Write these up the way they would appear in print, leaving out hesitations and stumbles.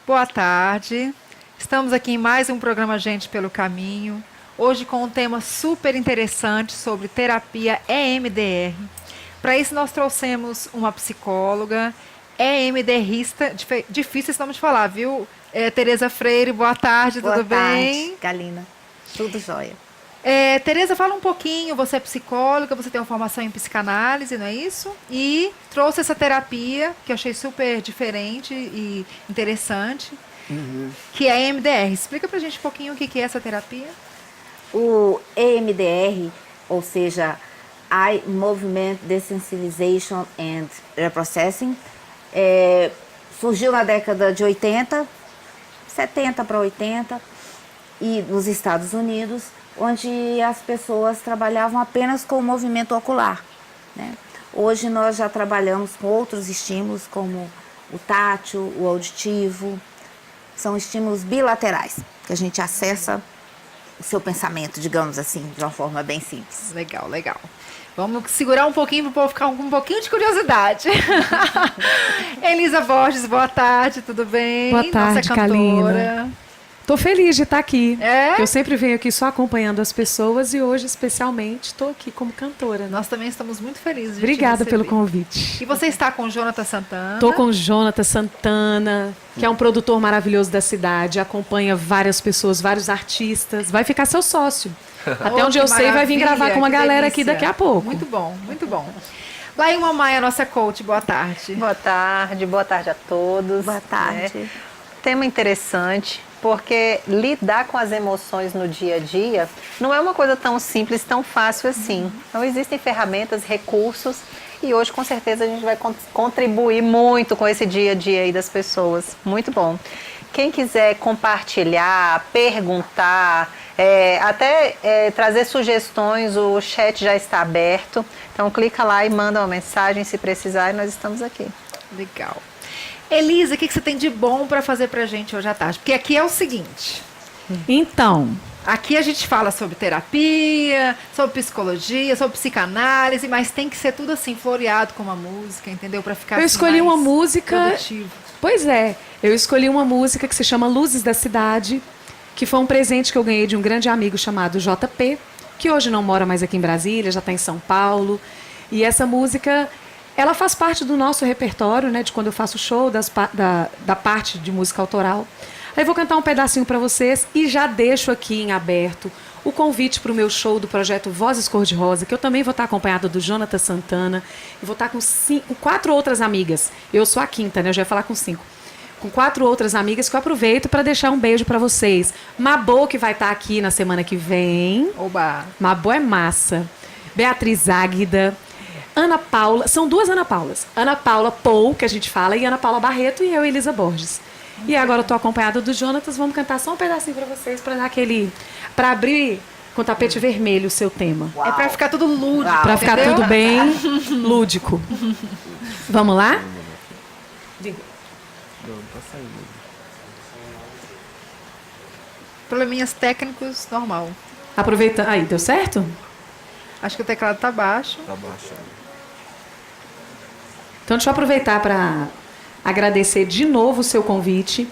Boa tarde. Estamos aqui em mais um programa Gente pelo Caminho. Hoje com um tema super interessante sobre terapia EMDR. Para isso nós trouxemos uma psicóloga, EMDRista, difícil esse nome de falar, viu? Tereza Freire, boa tarde, tudo bem? Boa tarde, Galina. Tudo jóia. Tereza, fala um pouquinho, você é psicóloga, você tem uma formação em psicanálise, não é isso? E trouxe essa terapia, que eu achei super diferente e interessante, que é a EMDR. Explica pra gente um pouquinho o que é essa terapia. O EMDR, ou seja, Eye Movement Desensitization and Reprocessing, surgiu na década de 80, 70 para 80, e nos Estados Unidos, onde as pessoas trabalhavam apenas com o movimento ocular, né? Hoje nós já trabalhamos com outros estímulos, como o tátil, o auditivo. São estímulos bilaterais, que a gente acessa o seu pensamento, digamos assim, de uma forma bem simples. Legal, legal. Vamos segurar um pouquinho para o povo ficar com um pouquinho de curiosidade. Elisa Borges, boa tarde, tudo bem? Boa tarde, nossa cantora. Kalina. Tô feliz de estar aqui. É? Eu sempre venho aqui só acompanhando as pessoas e hoje, especialmente, estou aqui como cantora. Nós também estamos muito felizes de Obrigada te pelo receber. convite. E você está com o Jonathan Santana? Estou com o Jonathan Santana, que é um produtor maravilhoso da cidade, acompanha várias pessoas, vários artistas. Vai ficar seu sócio. Até onde eu sei, vai vir gravar com uma galera aqui daqui a pouco. Muito bom, muito bom. Laíma Maia, nossa coach, boa tarde. Boa tarde a todos. Boa tarde. Tema interessante, porque lidar com as emoções no dia a dia não é uma coisa tão simples, tão fácil assim. Então existem ferramentas, recursos, e hoje com certeza a gente vai contribuir muito com esse dia a dia aí das pessoas. Muito bom. Quem quiser compartilhar, perguntar, trazer sugestões, o chat já está aberto. Então clica lá e manda uma mensagem se precisar, e nós estamos aqui. Legal. Elisa, o que você tem de bom para fazer para a gente hoje à tarde? Porque aqui é o seguinte. Então, Aqui a gente fala sobre terapia, sobre psicologia, sobre psicanálise, mas tem que ser tudo assim, floreado com uma música, entendeu? Para ficar eu assim, escolhi uma mais música... produtivo. Pois é, eu escolhi uma música que se chama Luzes da Cidade, que foi um presente que eu ganhei de um grande amigo chamado JP, que hoje não mora mais aqui em Brasília, já está em São Paulo. E essa música, ela faz parte do nosso repertório, né, de quando eu faço show da parte de música autoral. Aí eu vou cantar um pedacinho para vocês e já deixo aqui em aberto o convite para o meu show do projeto Vozes Cor-de-Rosa, que eu também vou estar acompanhada do Jonathan Santana, e vou estar com 4 outras amigas. Eu sou a quinta, né? Eu já ia falar com 5. Com 4 outras amigas que eu aproveito para deixar um beijo para vocês. Mabô, que vai estar aqui na semana que vem. Oba! Mabô é massa. Beatriz Águida. Ana Paula. São 2 Ana Paulas. Ana Paula Pou, que a gente fala, e Ana Paula Barreto, e eu, Elisa Borges. E agora eu tô acompanhada do Jonatas. Vamos cantar só um pedacinho para vocês, para dar aquele... Para abrir com tapete vermelho o seu tema. É para ficar tudo lúdico, Para ficar entendeu? tudo bem lúdico. Vamos lá? Diga. Probleminhas técnicos, normal. Aproveita. Aí, deu certo? Acho que o teclado tá baixo. Tá baixo. Então, deixa eu aproveitar para agradecer de novo o seu convite.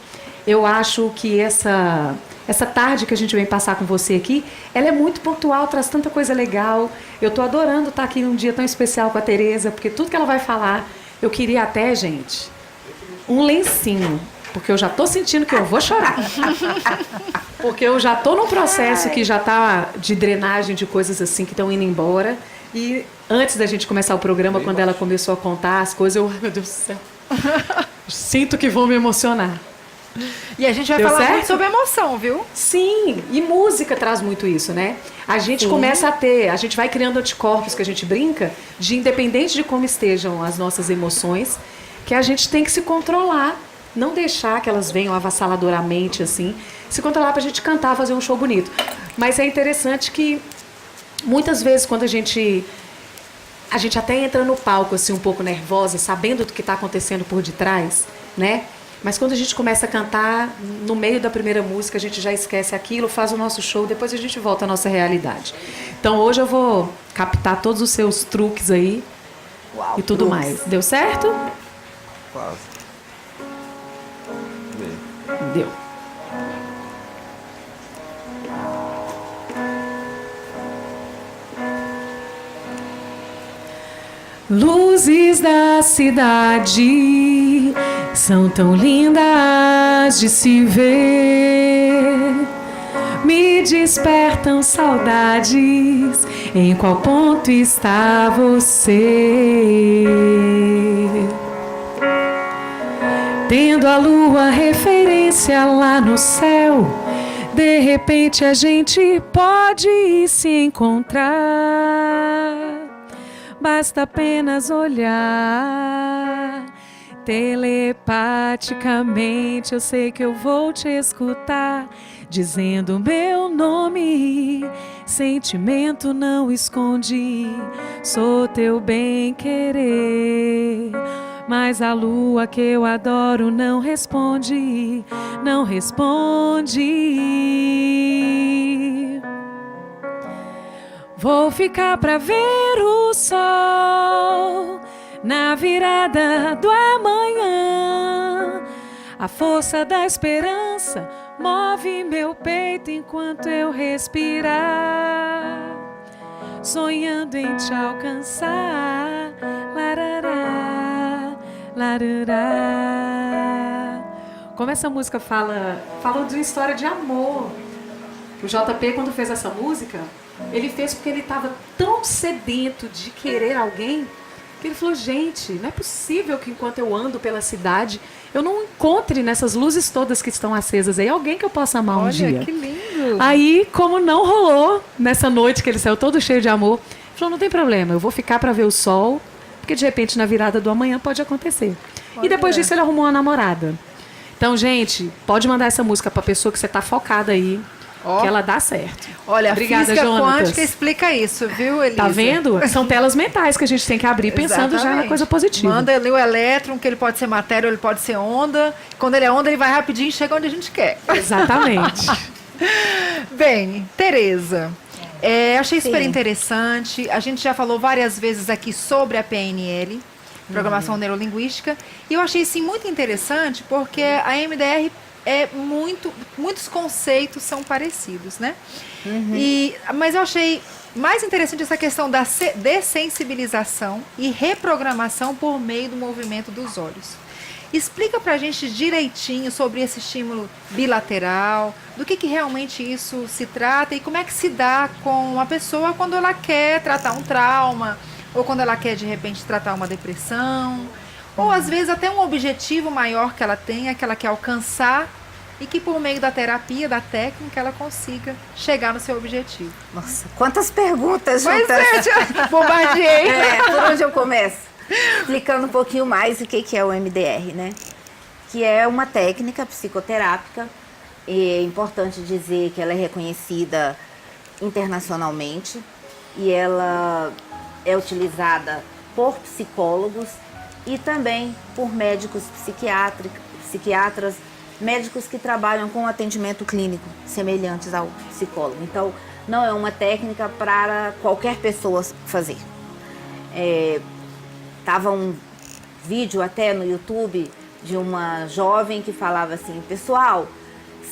Eu acho que essa tarde que a gente vem passar com você aqui, ela é muito pontual, traz tanta coisa legal. Eu estou adorando estar aqui num dia tão especial com a Tereza, porque tudo que ela vai falar, eu queria até, gente, um lencinho, porque eu já estou sentindo que eu vou chorar. Porque eu já estou num processo que já está de drenagem de coisas assim que estão indo embora. E antes da gente começar o programa, quando ela começou a contar as coisas, eu, meu Deus do céu, sinto que vou me emocionar. E a gente vai Deu falar certo? muito sobre emoção, viu? Sim, e música traz muito isso, né? A gente começa a gente vai criando anticorpos, que a gente brinca, de independente de como estejam as nossas emoções, que a gente tem que se controlar, não deixar que elas venham avassaladoramente, assim, se controlar pra gente cantar, fazer um show bonito. Mas é interessante que, muitas vezes, quando a gente até entra no palco, assim, um pouco nervosa, sabendo do que está acontecendo por detrás, né? Mas quando a gente começa a cantar, no meio da primeira música, a gente já esquece aquilo, faz o nosso show, depois a gente volta à nossa realidade. Então hoje eu vou captar todos os seus truques aí. Uau, e tudo truques. mais. Deu certo? Quase. Bem. Deu. Luzes da cidade são tão lindas de se ver, me despertam saudades. Em qual ponto está você? Tendo a lua referência lá no céu, de repente a gente pode se encontrar. Basta apenas olhar. Telepaticamente eu sei que eu vou te escutar, dizendo meu nome. Sentimento não esconde, sou teu bem-querer. Mas a lua que eu adoro não responde, não responde. Vou ficar pra ver o sol na virada do amanhã. A força da esperança move meu peito enquanto eu respirar, sonhando em te alcançar. Larará, larará. Como essa música fala de uma história de amor. O JP, quando fez essa música, ele fez porque ele estava tão sedento de querer alguém, que ele falou, gente, não é possível que enquanto eu ando pela cidade, eu não encontre nessas luzes todas que estão acesas aí, alguém que eu possa amar um dia. Olha, que lindo! Aí, como não rolou, nessa noite que ele saiu todo cheio de amor, ele falou, não tem problema, eu vou ficar para ver o sol, porque de repente na virada do amanhã pode acontecer. Olha. E depois disso ele arrumou uma namorada. Então, gente, pode mandar essa música para a pessoa que você está focada aí, que ela dá certo. Olha, Obrigada, a física Jonatas. quântica explica isso, viu, Elisa? Tá vendo? São telas mentais que a gente tem que abrir pensando já na coisa positiva. Manda ali o elétron, que ele pode ser matéria ou ele pode ser onda. Quando ele é onda, ele vai rapidinho e chega onde a gente quer. Exatamente. Bem, Tereza, achei super interessante. A gente já falou várias vezes aqui sobre a PNL, Programação Neurolinguística, e eu achei sim muito interessante porque a MDR muitos conceitos são parecidos, né? Mas eu achei mais interessante essa questão da dessensibilização e reprogramação por meio do movimento dos olhos. Explica pra gente direitinho sobre esse estímulo bilateral, do que realmente isso se trata e como é que se dá com a pessoa quando ela quer tratar um trauma, ou quando ela quer, de repente, tratar uma depressão, ou às vezes até um objetivo maior que ela tenha, que ela quer alcançar, e que por meio da terapia, da técnica, ela consiga chegar no seu objetivo. Nossa, quantas perguntas, Pois Jota. bombardeei. Por onde eu começo? Explicando um pouquinho mais o que é o MDR, né? Que é uma técnica psicoterápica. E é importante dizer que ela é reconhecida internacionalmente e ela é utilizada por psicólogos e também por médicos psiquiatras, médicos que trabalham com atendimento clínico, semelhantes ao psicólogo. Então, não é uma técnica para qualquer pessoa fazer. Tava um vídeo até no YouTube de uma jovem que falava assim, pessoal,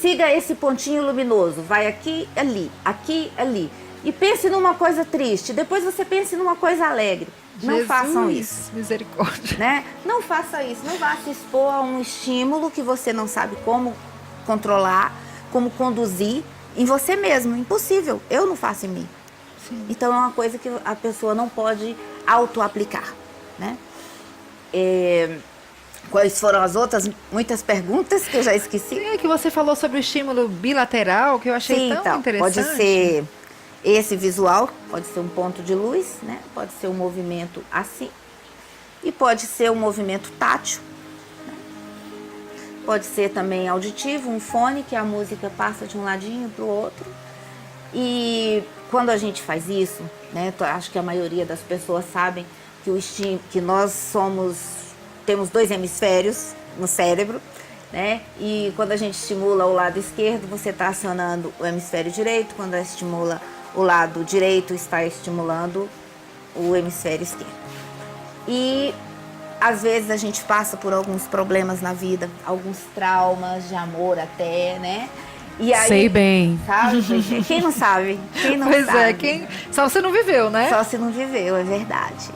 siga esse pontinho luminoso, vai aqui, ali, e pense numa coisa triste, depois você pense numa coisa alegre. Não façam isso. Misericórdia. Né? Não faça isso, não vá se expor a um estímulo que você não sabe como controlar, como conduzir em você mesmo. Impossível, eu não faço em mim. Sim. Então é uma coisa que a pessoa não pode auto-aplicar. Né? Quais foram as outras muitas perguntas que eu já esqueci? Sim, que você falou sobre o estímulo bilateral, que eu achei tão interessante. Pode ser esse visual, pode ser um ponto de luz, né? Pode ser um movimento assim e pode ser um movimento tátil, né? Pode ser também auditivo, um fone que a música passa de um ladinho para o outro. E quando a gente faz isso, né? Acho que a maioria das pessoas sabem que nós temos 2 hemisférios no cérebro, né? E quando a gente estimula o lado esquerdo, você está acionando o hemisfério direito. Quando estimula o lado direito, está estimulando o hemisfério esquerdo. E Às vezes a gente passa por alguns problemas na vida, alguns traumas de amor até, né? E aí, Sei bem. sabe? Quem não sabe? Quem não Pois sabe? é, só você não viveu, né? Só se não viveu, é verdade.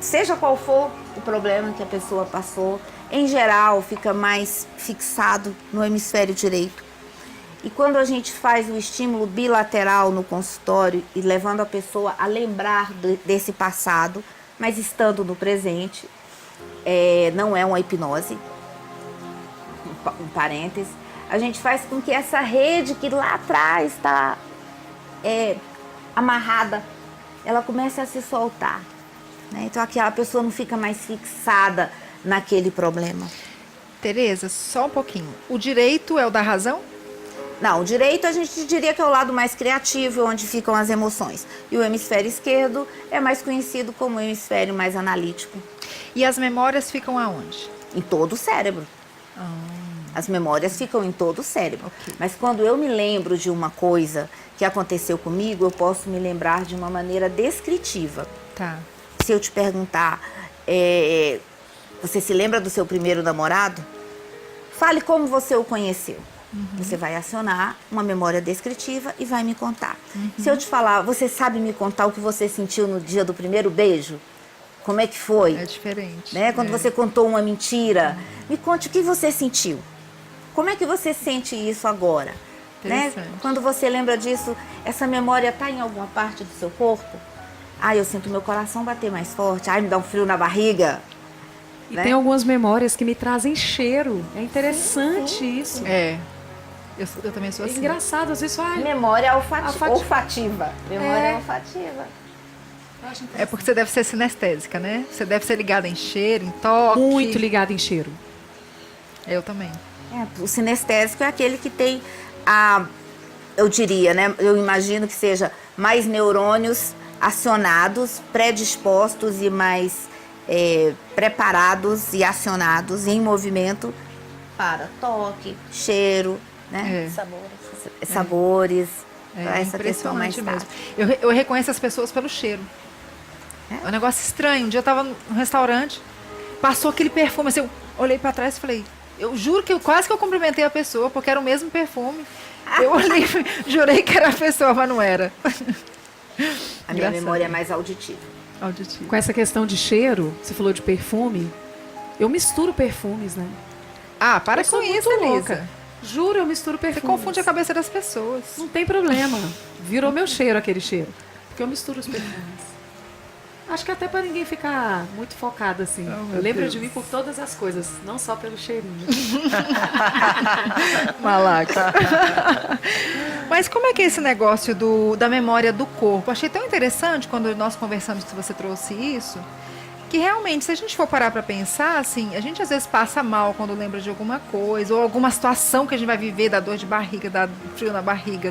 Seja qual for o problema que a pessoa passou, em geral fica mais fixado no hemisfério direito. E quando a gente faz o estímulo bilateral no consultório e levando a pessoa a lembrar desse passado, mas estando no presente, não é uma hipnose, um parêntese, a gente faz com que essa rede que lá atrás está amarrada, ela comece a se soltar. Né? Então aquela pessoa não fica mais fixada naquele problema. Tereza, só um pouquinho. O direito é o da razão? Não, o direito a gente diria que é o lado mais criativo, onde ficam as emoções. E o hemisfério esquerdo é mais conhecido como o hemisfério mais analítico. E as memórias ficam aonde? Em todo o cérebro. As memórias ficam em todo o cérebro. Ok. Mas quando eu me lembro de uma coisa que aconteceu comigo, eu posso me lembrar de uma maneira descritiva. Tá. Se eu te perguntar, você se lembra do seu primeiro namorado? Fale como você o conheceu. Você vai acionar uma memória descritiva e vai me contar. Se eu te falar, você sabe me contar o que você sentiu no dia do primeiro beijo? Como é que foi? É diferente. Né? Quando você contou uma mentira, me conte o que você sentiu. Como é que você sente isso agora? Né? Interessante. Quando você lembra disso, essa memória está em alguma parte do seu corpo? Eu sinto meu coração bater mais forte. Me dá um frio na barriga. E Né? tem algumas memórias que me trazem cheiro. É interessante isso. Eu também sou É assim. engraçado, às vezes fala, Memória Olfativa. olfativa. Memória olfativa. É porque você deve ser sinestésica, né? Você deve ser ligada em cheiro, em toque. muito ligado em cheiro. Eu também. O sinestésico é aquele que tem eu diria, né? Eu imagino que seja mais neurônios acionados, predispostos e mais preparados e acionados em movimento para toque, cheiro, né? Sabores, para essa questão mais impressionante tátil. mesmo. Eu reconheço as pessoas pelo cheiro. É um negócio estranho. Um dia eu tava num restaurante, passou aquele perfume, assim, eu olhei pra trás e falei, eu juro que quase que eu cumprimentei a pessoa, porque era o mesmo perfume. Eu olhei, jurei que era a pessoa, mas não era. A minha Engraçado. memória é mais auditiva. Auditivo. Com essa questão de cheiro, você falou de perfume, eu misturo perfumes, né? Para Eu sou com isso, muito Elisa. louca. Juro, eu misturo Você perfumes. confunde a cabeça das pessoas. Não tem problema. Virou meu cheiro aquele cheiro. Porque eu misturo os perfumes. Acho que até para ninguém ficar muito focado assim. Oh, meu eu lembro Deus. de mim por todas as coisas, não só pelo cheirinho. Malaca. Mas como é que é esse negócio da memória do corpo? Achei tão interessante quando nós conversamos que você trouxe isso, que realmente, se a gente for parar para pensar, assim, a gente às vezes passa mal quando lembra de alguma coisa, ou alguma situação que a gente vai viver, da dor de barriga, da frio na barriga,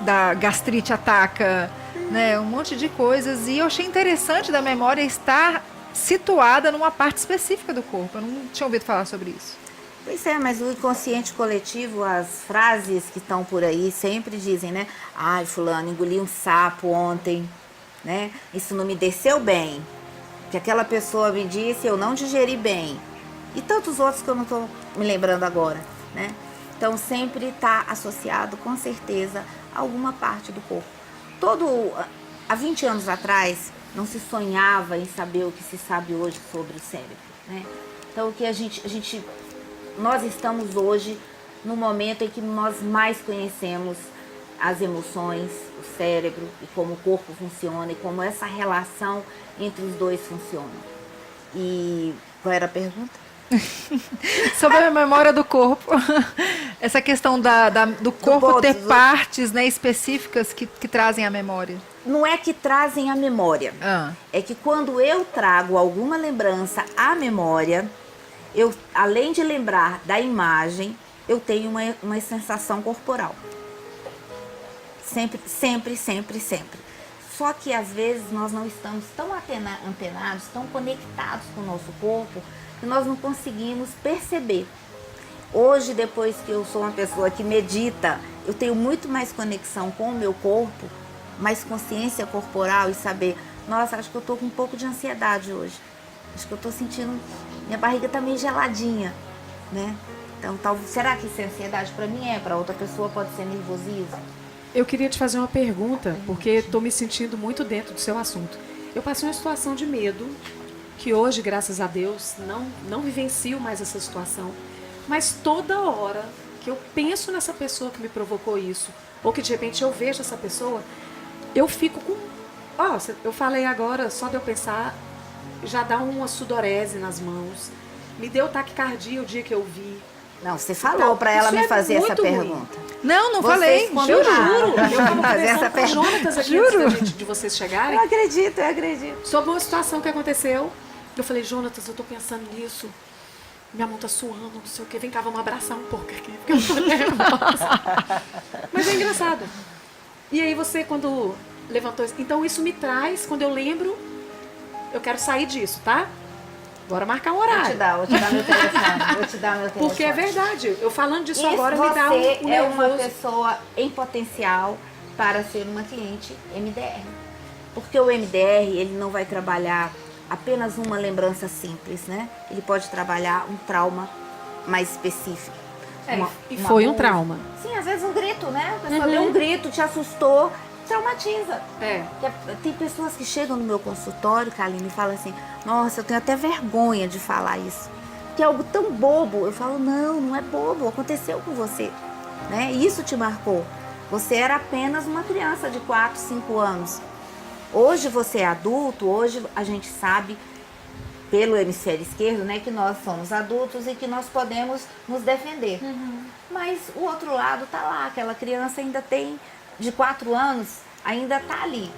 da gastrite ataca, né, um monte de coisas. E eu achei interessante da memória estar situada numa parte específica do corpo. Eu não tinha ouvido falar sobre isso. Pois é, mas o inconsciente coletivo, as frases que estão por aí sempre dizem, né? Fulano, engoli um sapo ontem, né? Isso não me desceu bem. Que aquela pessoa me disse, eu não digeri bem. E tantos outros que eu não estou me lembrando agora, né? Então sempre está associado, com certeza, a alguma parte do corpo. Há 20 anos atrás, não se sonhava em saber o que se sabe hoje sobre o cérebro, né? Então o que nós estamos hoje no momento em que nós mais conhecemos as emoções, o cérebro e como o corpo funciona e como essa relação entre os dois funciona. E qual era a pergunta? Sobre a memória do corpo. Essa questão do corpo ter partes, né, específicas que trazem a memória. Não é que trazem a memória. É que quando eu trago alguma lembrança à memória, eu, além de lembrar da imagem, eu tenho uma sensação corporal. Sempre, sempre, sempre, sempre. Só que às vezes nós não estamos tão antenados, tão conectados com o nosso corpo, que nós não conseguimos perceber. Hoje, depois que eu sou uma pessoa que medita, eu tenho muito mais conexão com o meu corpo, mais consciência corporal e saber, nossa, acho que eu estou com um pouco de ansiedade hoje. Acho que eu tô sentindo, minha barriga tá meio geladinha, né? Então, talvez, será que isso é ansiedade? Para mim é, para outra pessoa pode ser nervosismo. Eu queria te fazer uma pergunta, porque estou me sentindo muito dentro do seu assunto. Eu passei uma situação de medo, que hoje, graças a Deus, não vivencio mais essa situação. Mas toda hora que eu penso nessa pessoa que me provocou isso, ou que de repente eu vejo essa pessoa, eu fico com... eu falei agora, só de eu pensar, já dá uma sudorese nas mãos. Me deu taquicardia o dia que eu vi. Não, você falou para ela isso me é fazer essa muito ruim. pergunta. Não Vocês falei, combinaram. juro. Eu estava Fazer essa conversando com o Jonatas aqui antes de vocês chegarem. Eu acredito. Sobre uma situação que aconteceu. Eu falei, Jonatas, eu tô pensando nisso. Minha mão tá suando, não sei o quê. Vem cá, vamos abraçar um pouco aqui, porque eu tô nervosa. Mas é engraçado. E aí você, quando levantou... Então isso me traz, quando eu lembro, eu quero sair disso, tá? Bora marcar um horário. Vou te dar meu telefone. Porque é verdade. Eu falando disso Isso agora me dá você um é uma nervoso. pessoa em potencial para ser uma cliente MDR. Porque o MDR, ele não vai trabalhar apenas uma lembrança simples, né? Ele pode trabalhar um trauma mais específico. E foi um dor. trauma. Sim, às vezes um grito, né? A pessoa deu um grito, te assustou, traumatiza. Tem pessoas que chegam no meu consultório, Kaline, e falam assim, nossa, eu tenho até vergonha de falar isso. Que é algo tão bobo. Eu falo, não é bobo, aconteceu com você. Né? Isso te marcou. Você era apenas uma criança de 4, 5 anos. Hoje você é adulto, hoje a gente sabe, pelo hemisfério esquerdo, né, que nós somos adultos e que nós podemos nos defender. Mas o outro lado tá lá, aquela criança ainda tem, de 4 anos, ainda tá ali.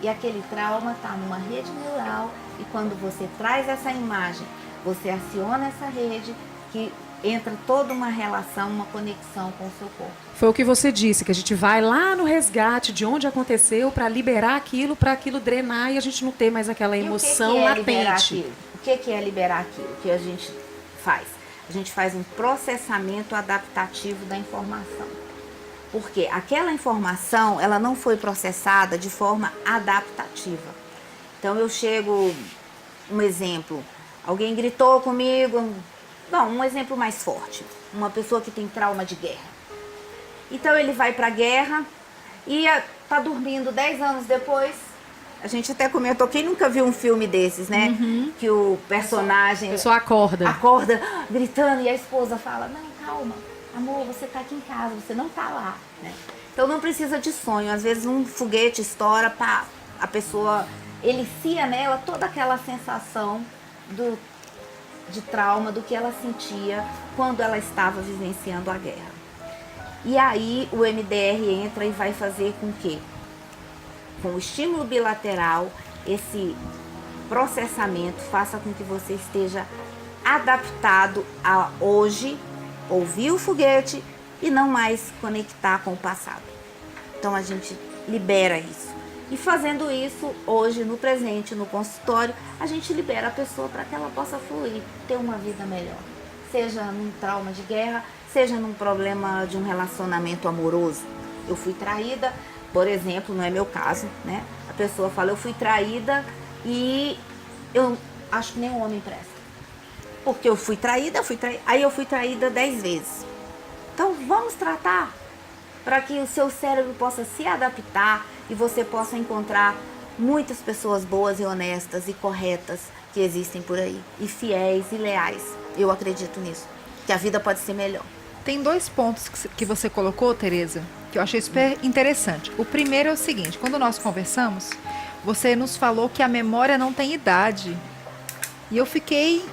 E aquele trauma tá numa rede neural e quando você traz essa imagem, você aciona essa rede que entra toda uma relação, uma conexão com o seu corpo. Foi o que você disse, que a gente vai lá no resgate de onde aconteceu para liberar aquilo, para aquilo drenar e a gente não ter mais aquela emoção E o que é latente. Liberar aquilo? O que é liberar aquilo? O que a gente faz? A gente faz um processamento adaptativo da informação. Porque aquela informação, ela não foi processada de forma adaptativa. Então eu chego, um exemplo, alguém gritou comigo, não, um exemplo mais forte, uma pessoa que tem trauma de guerra. Então ele vai para a guerra e tá dormindo 10 anos depois. A gente até comentou, quem nunca viu um filme desses, né? Que o personagem... A pessoa acorda. Acorda gritando e a esposa fala, não, calma, amor, você tá aqui em casa, você não tá lá, né? Então não precisa de sonho, às vezes um foguete estoura, pá, a pessoa elicia nela toda aquela sensação de trauma, do que ela sentia quando ela estava vivenciando a guerra. E aí o MDR entra e vai fazer com que, com o estímulo bilateral, esse processamento faça com que você esteja adaptado a hoje, ouvir o foguete e não mais conectar com o passado. Então a gente libera isso. E fazendo isso, hoje, no presente, no consultório, a gente libera a pessoa para que ela possa fluir, ter uma vida melhor. Seja num trauma de guerra, seja num problema de um relacionamento amoroso. Eu fui traída, por exemplo, não é meu caso, né? A pessoa fala, eu fui traída e eu acho que nem um homem presta. Porque eu fui traída, aí eu fui traída 10 vezes. Então vamos tratar para que o seu cérebro possa se adaptar e você possa encontrar muitas pessoas boas e honestas e corretas que existem por aí. E fiéis e leais. Eu acredito nisso. Que a vida pode ser melhor. Tem 2 pontos que você colocou, Tereza, que eu achei super interessante. O primeiro é o seguinte, quando nós conversamos, você nos falou que a memória não tem idade. E eu fiquei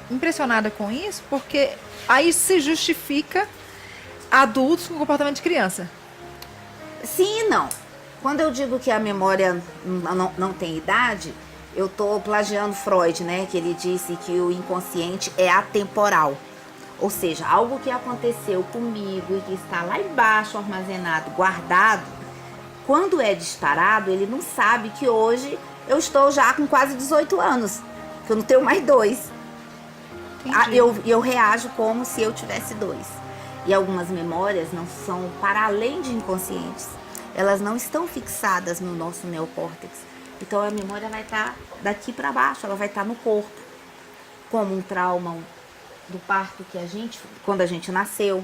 impressionada com isso, porque aí se justifica adultos com comportamento de criança. Sim e não. Quando eu digo que a memória não tem idade, eu estou plagiando Freud, né? Que ele disse que o inconsciente é atemporal. Ou seja, algo que aconteceu comigo e que está lá embaixo armazenado, guardado, quando é disparado, ele não sabe que hoje eu estou já com quase 18 anos, que eu não tenho mais 2. Eu reajo como se eu tivesse 2. E algumas memórias não são para além de inconscientes. Elas não estão fixadas no nosso neocórtex. Então a memória vai estar daqui para baixo, ela vai estar no corpo. como um trauma do parto quando a gente nasceu,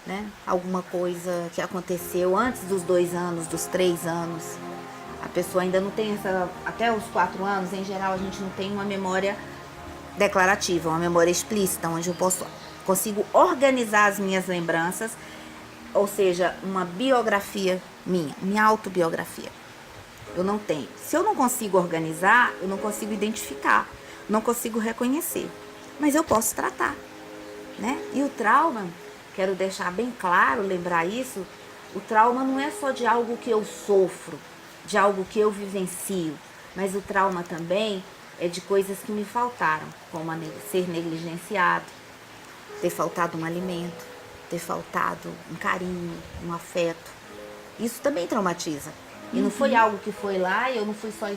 né? Alguma coisa que aconteceu antes dos 2 anos, dos 3 anos. A pessoa ainda não tem até os 4 anos, em geral, a gente não tem uma memória declarativa, uma memória explícita, onde eu consigo organizar as minhas lembranças, ou seja, uma biografia minha autobiografia. Eu não tenho. Se eu não consigo organizar, eu não consigo identificar, não consigo reconhecer. Mas eu posso tratar, né? E o trauma, quero deixar bem claro, lembrar isso, o trauma não é só de algo que eu sofro, de algo que eu vivencio, mas o trauma também é de coisas que me faltaram, como ser negligenciado, ter faltado um alimento, ter faltado um carinho, um afeto. Isso também traumatiza. E não foi algo que foi lá e eu não fui só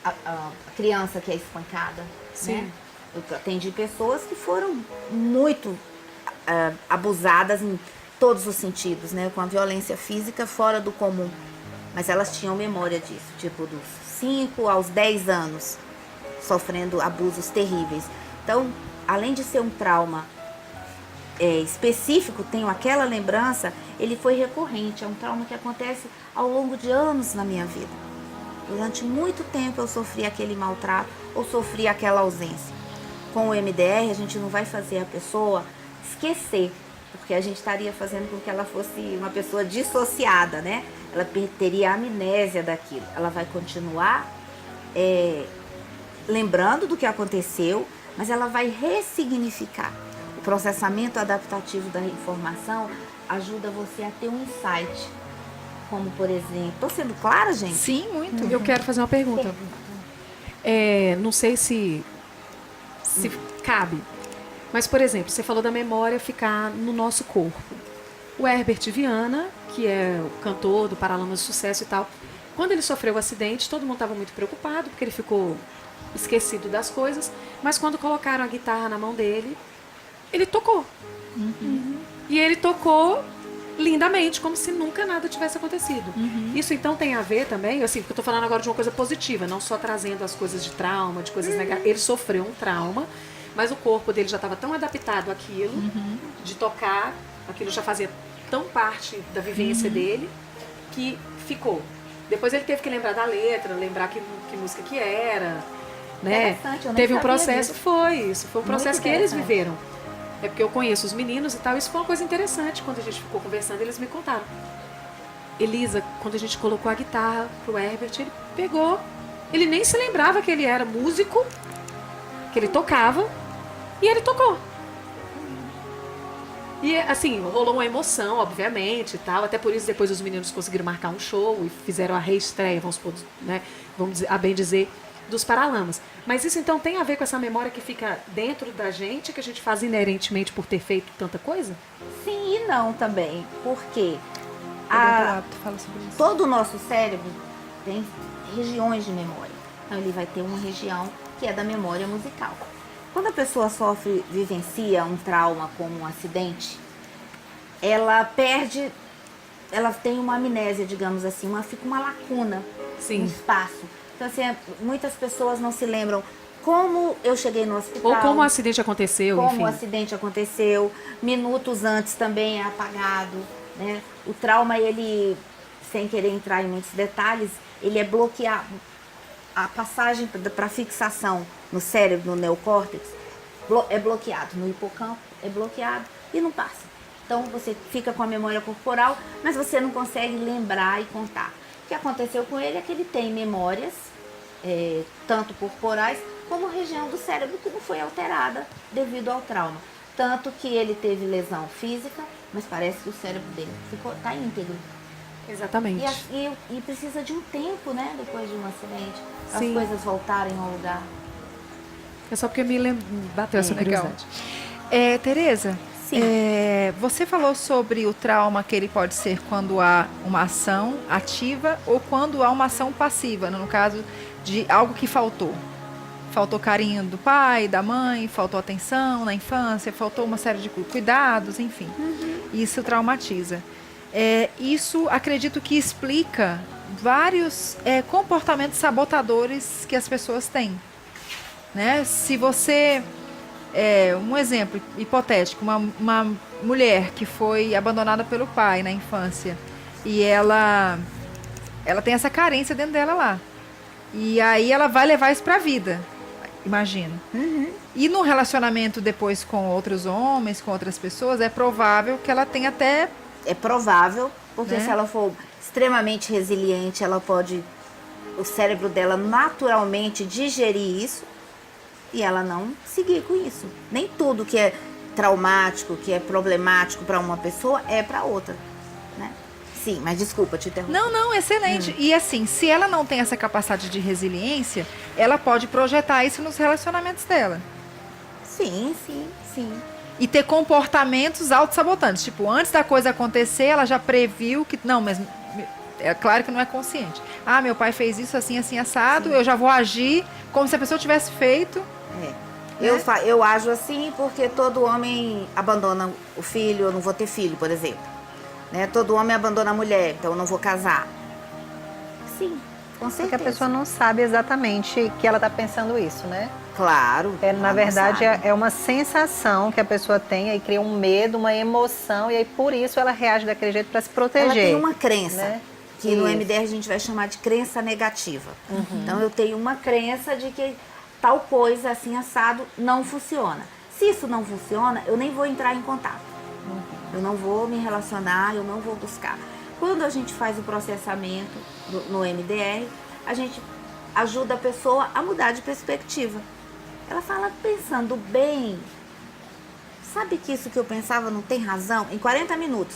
a criança que é espancada. Sim. Né? Eu atendi pessoas que foram muito abusadas em todos os sentidos, né? Com a violência física fora do comum. Mas elas tinham memória disso, tipo dos 5 aos 10 anos, sofrendo abusos terríveis. Então, além de ser um trauma específico, tenho aquela lembrança, ele foi recorrente, é um trauma que acontece ao longo de anos na minha vida. Durante muito tempo eu sofri aquele maltrato ou sofri aquela ausência. Com o MDR, a gente não vai fazer a pessoa esquecer, porque a gente estaria fazendo com que ela fosse uma pessoa dissociada, né? Ela teria amnésia daquilo. Ela vai continuar lembrando do que aconteceu, mas ela vai ressignificar. O processamento adaptativo da informação ajuda você a ter um insight. Como, por exemplo... Estou sendo clara, gente? Sim, muito. Eu quero fazer uma pergunta. Não sei se cabe, mas, por exemplo, você falou da memória ficar no nosso corpo. O Herbert Viana, que é o cantor do Paralamas de Sucesso e tal, quando ele sofreu o acidente, todo mundo estava muito preocupado, porque ele ficou esquecido das coisas, mas quando colocaram a guitarra na mão dele, ele tocou. E ele tocou lindamente, como se nunca nada tivesse acontecido. Isso então tem a ver também, assim, porque eu tô falando agora de uma coisa positiva, não só trazendo as coisas de trauma, de coisas negativas. Ele sofreu um trauma, mas o corpo dele já estava tão adaptado àquilo, de tocar, aquilo já fazia tão parte da vivência dele, que ficou. Depois ele teve que lembrar da letra, lembrar que música que era, né? Interessante, eu nem Teve um sabia processo, disso. foi um processo que eles interessante. viveram. É porque eu conheço os meninos e tal, isso foi uma coisa interessante. Quando a gente ficou conversando, eles me contaram. Elisa, quando a gente colocou a guitarra pro Herbert, ele pegou, ele nem se lembrava que ele era músico, que ele tocava, e ele tocou. E assim, rolou uma emoção, obviamente, e tal. Até por isso depois os meninos conseguiram marcar um show e fizeram a reestreia, vamos supor, né, vamos dizer, a bem dizer, dos Paralamas. Mas isso então tem a ver com essa memória que fica dentro da gente, que a gente faz inerentemente por ter feito tanta coisa? Sim e não também, porque Fala sobre isso. todo o nosso cérebro tem regiões de memória. Então ele vai ter uma região que é da memória musical. Quando a pessoa vivencia um trauma como um acidente, ela tem uma amnésia, digamos assim, fica uma lacuna, Sim. um espaço. Então assim, muitas pessoas não se lembram como eu cheguei no hospital. Ou como o acidente aconteceu, Como enfim. o acidente aconteceu, minutos antes também é apagado, né? O trauma, ele, sem querer entrar em muitos detalhes, ele é bloqueado. A passagem para fixação no cérebro, no neocórtex, é bloqueado. No hipocampo é bloqueado e não passa. Então você fica com a memória corporal, mas você não consegue lembrar e contar. O que aconteceu com ele é que ele tem memórias, tanto corporais, como região do cérebro que não foi alterada devido ao trauma. Tanto que ele teve lesão física, mas parece que o cérebro dele está íntegro. Exatamente. E precisa de um tempo, né, depois de um acidente, as Sim. coisas voltarem ao lugar. É só porque me bateu essa Legal. curiosidade. Tereza, Sim. você falou sobre o trauma que ele pode ser quando há uma ação ativa ou quando há uma ação passiva, no caso de algo que faltou. Faltou carinho do pai, da mãe, faltou atenção na infância, faltou uma série de cuidados, enfim. Isso traumatiza. Isso acredito que explica vários comportamentos sabotadores que as pessoas têm. Né? Se você um exemplo hipotético, uma mulher que foi abandonada pelo pai na infância e ela tem essa carência dentro dela lá. E aí ela vai levar isso pra vida, imagino. E no relacionamento depois com outros homens, com outras pessoas, é provável que ela tenha até... É provável, porque Né? se ela for extremamente resiliente, ela pode, o cérebro dela naturalmente digerir isso e ela não seguir com isso. Nem tudo que é traumático, que é problemático para uma pessoa é para outra, né? Sim, mas desculpa te interromper. Não, excelente. E assim, se ela não tem essa capacidade de resiliência, ela pode projetar isso nos relacionamentos dela. Sim, sim, sim. E ter comportamentos autossabotantes. Tipo, antes da coisa acontecer, ela já previu que... Não, mas é claro que não é consciente. Ah, meu pai fez isso assim, assim, assado, eu já vou agir como se a pessoa tivesse feito. Eu ajo assim porque todo homem abandona o filho, eu não vou ter filho, por exemplo. Né? Todo homem abandona a mulher, então eu não vou casar. Sim, com certeza. Porque a pessoa não sabe exatamente que ela está pensando isso, né? Claro. Na ela não verdade, sabe. é uma sensação que a pessoa tem, aí cria um medo, uma emoção, e aí por isso ela reage daquele jeito para se proteger. Ela tem uma crença, né? que no Isso. MDR a gente vai chamar de crença negativa. Então eu tenho uma crença de que tal coisa assim assado não funciona. Se isso não funciona, eu nem vou entrar em contato. Eu não vou me relacionar, eu não vou buscar. Quando a gente faz o processamento no MDR, a gente ajuda a pessoa a mudar de perspectiva. Ela fala, pensando bem, sabe que isso que eu pensava não tem razão? Em 40 minutos.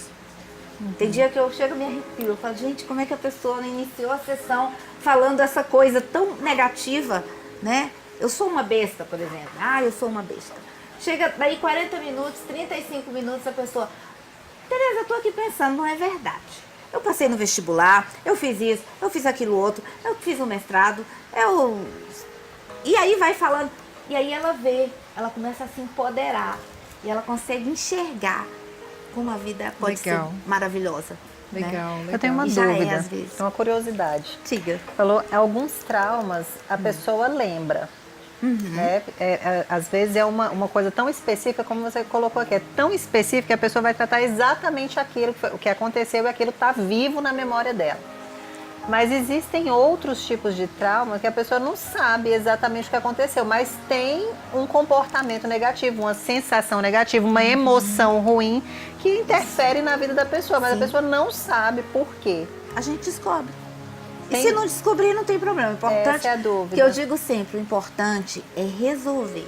Tem dia que eu chego e me arrepio. Eu falo, gente, como é que a pessoa iniciou a sessão falando essa coisa tão negativa, né? Eu sou uma besta, por exemplo. Ah, eu sou uma besta. Chega daí 40 minutos, 35 minutos, a pessoa... Tereza, eu tô aqui pensando, não é verdade. Eu passei no vestibular, eu fiz isso, eu fiz aquilo outro, eu fiz um mestrado, E aí vai falando, e aí ela vê, ela começa a se empoderar, e ela consegue enxergar como a vida pode Legal. ser maravilhosa. Legal, né? legal. Eu tenho uma E já é, dúvida, às vezes. uma curiosidade. Siga. Falou, alguns traumas a pessoa lembra. Né? Às vezes é uma coisa tão específica como você colocou aqui. É tão específica que a pessoa vai tratar exatamente aquilo o que aconteceu e aquilo está vivo na memória dela. Mas existem outros tipos de trauma que a pessoa não sabe exatamente o que aconteceu, mas tem um comportamento negativo, uma sensação negativa, uma emoção ruim que interfere na vida da pessoa, mas Sim. a pessoa não sabe por quê. A gente descobre. Tem- E se não descobrir, não tem problema. O importante, Essa é a dúvida. que eu digo sempre, o importante é resolver.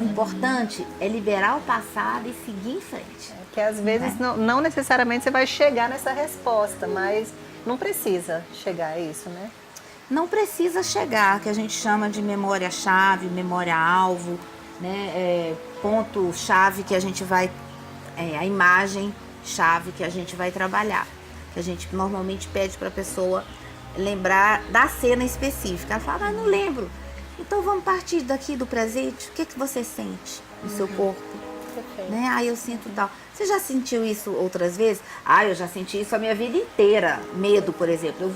O importante é liberar o passado e seguir em frente. Que às vezes não necessariamente você vai chegar nessa resposta, mas não precisa chegar a isso, né? Não precisa chegar, que a gente chama de memória-chave, memória-alvo, né? Ponto-chave que a gente vai... a imagem-chave que a gente vai trabalhar. Que a gente normalmente pede para a pessoa lembrar da cena específica. Ela fala, não lembro. Então vamos partir daqui do presente. O que você sente no seu corpo? Perfeito. Né? Ah, eu sinto tal. Você já sentiu isso outras vezes? Ah, eu já senti isso a minha vida inteira. Medo, por exemplo.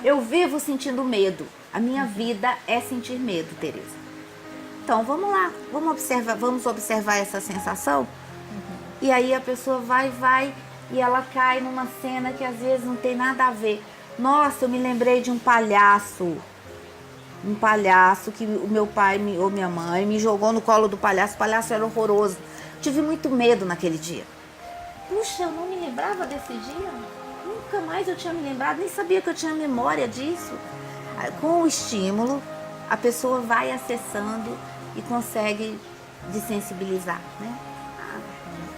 Eu vivo sentindo medo. A minha vida é sentir medo, Tereza. Então, vamos lá. Vamos observar essa sensação? E aí a pessoa vai e ela cai numa cena que às vezes não tem nada a ver. Nossa, eu me lembrei de um palhaço. Um palhaço que o meu pai ou minha mãe me jogou no colo do palhaço. O palhaço era horroroso. Tive muito medo naquele dia. Puxa, eu não me lembrava desse dia. Nunca mais eu tinha me lembrado, nem sabia que eu tinha memória disso. Com o estímulo, a pessoa vai acessando e consegue desensibilizar, né?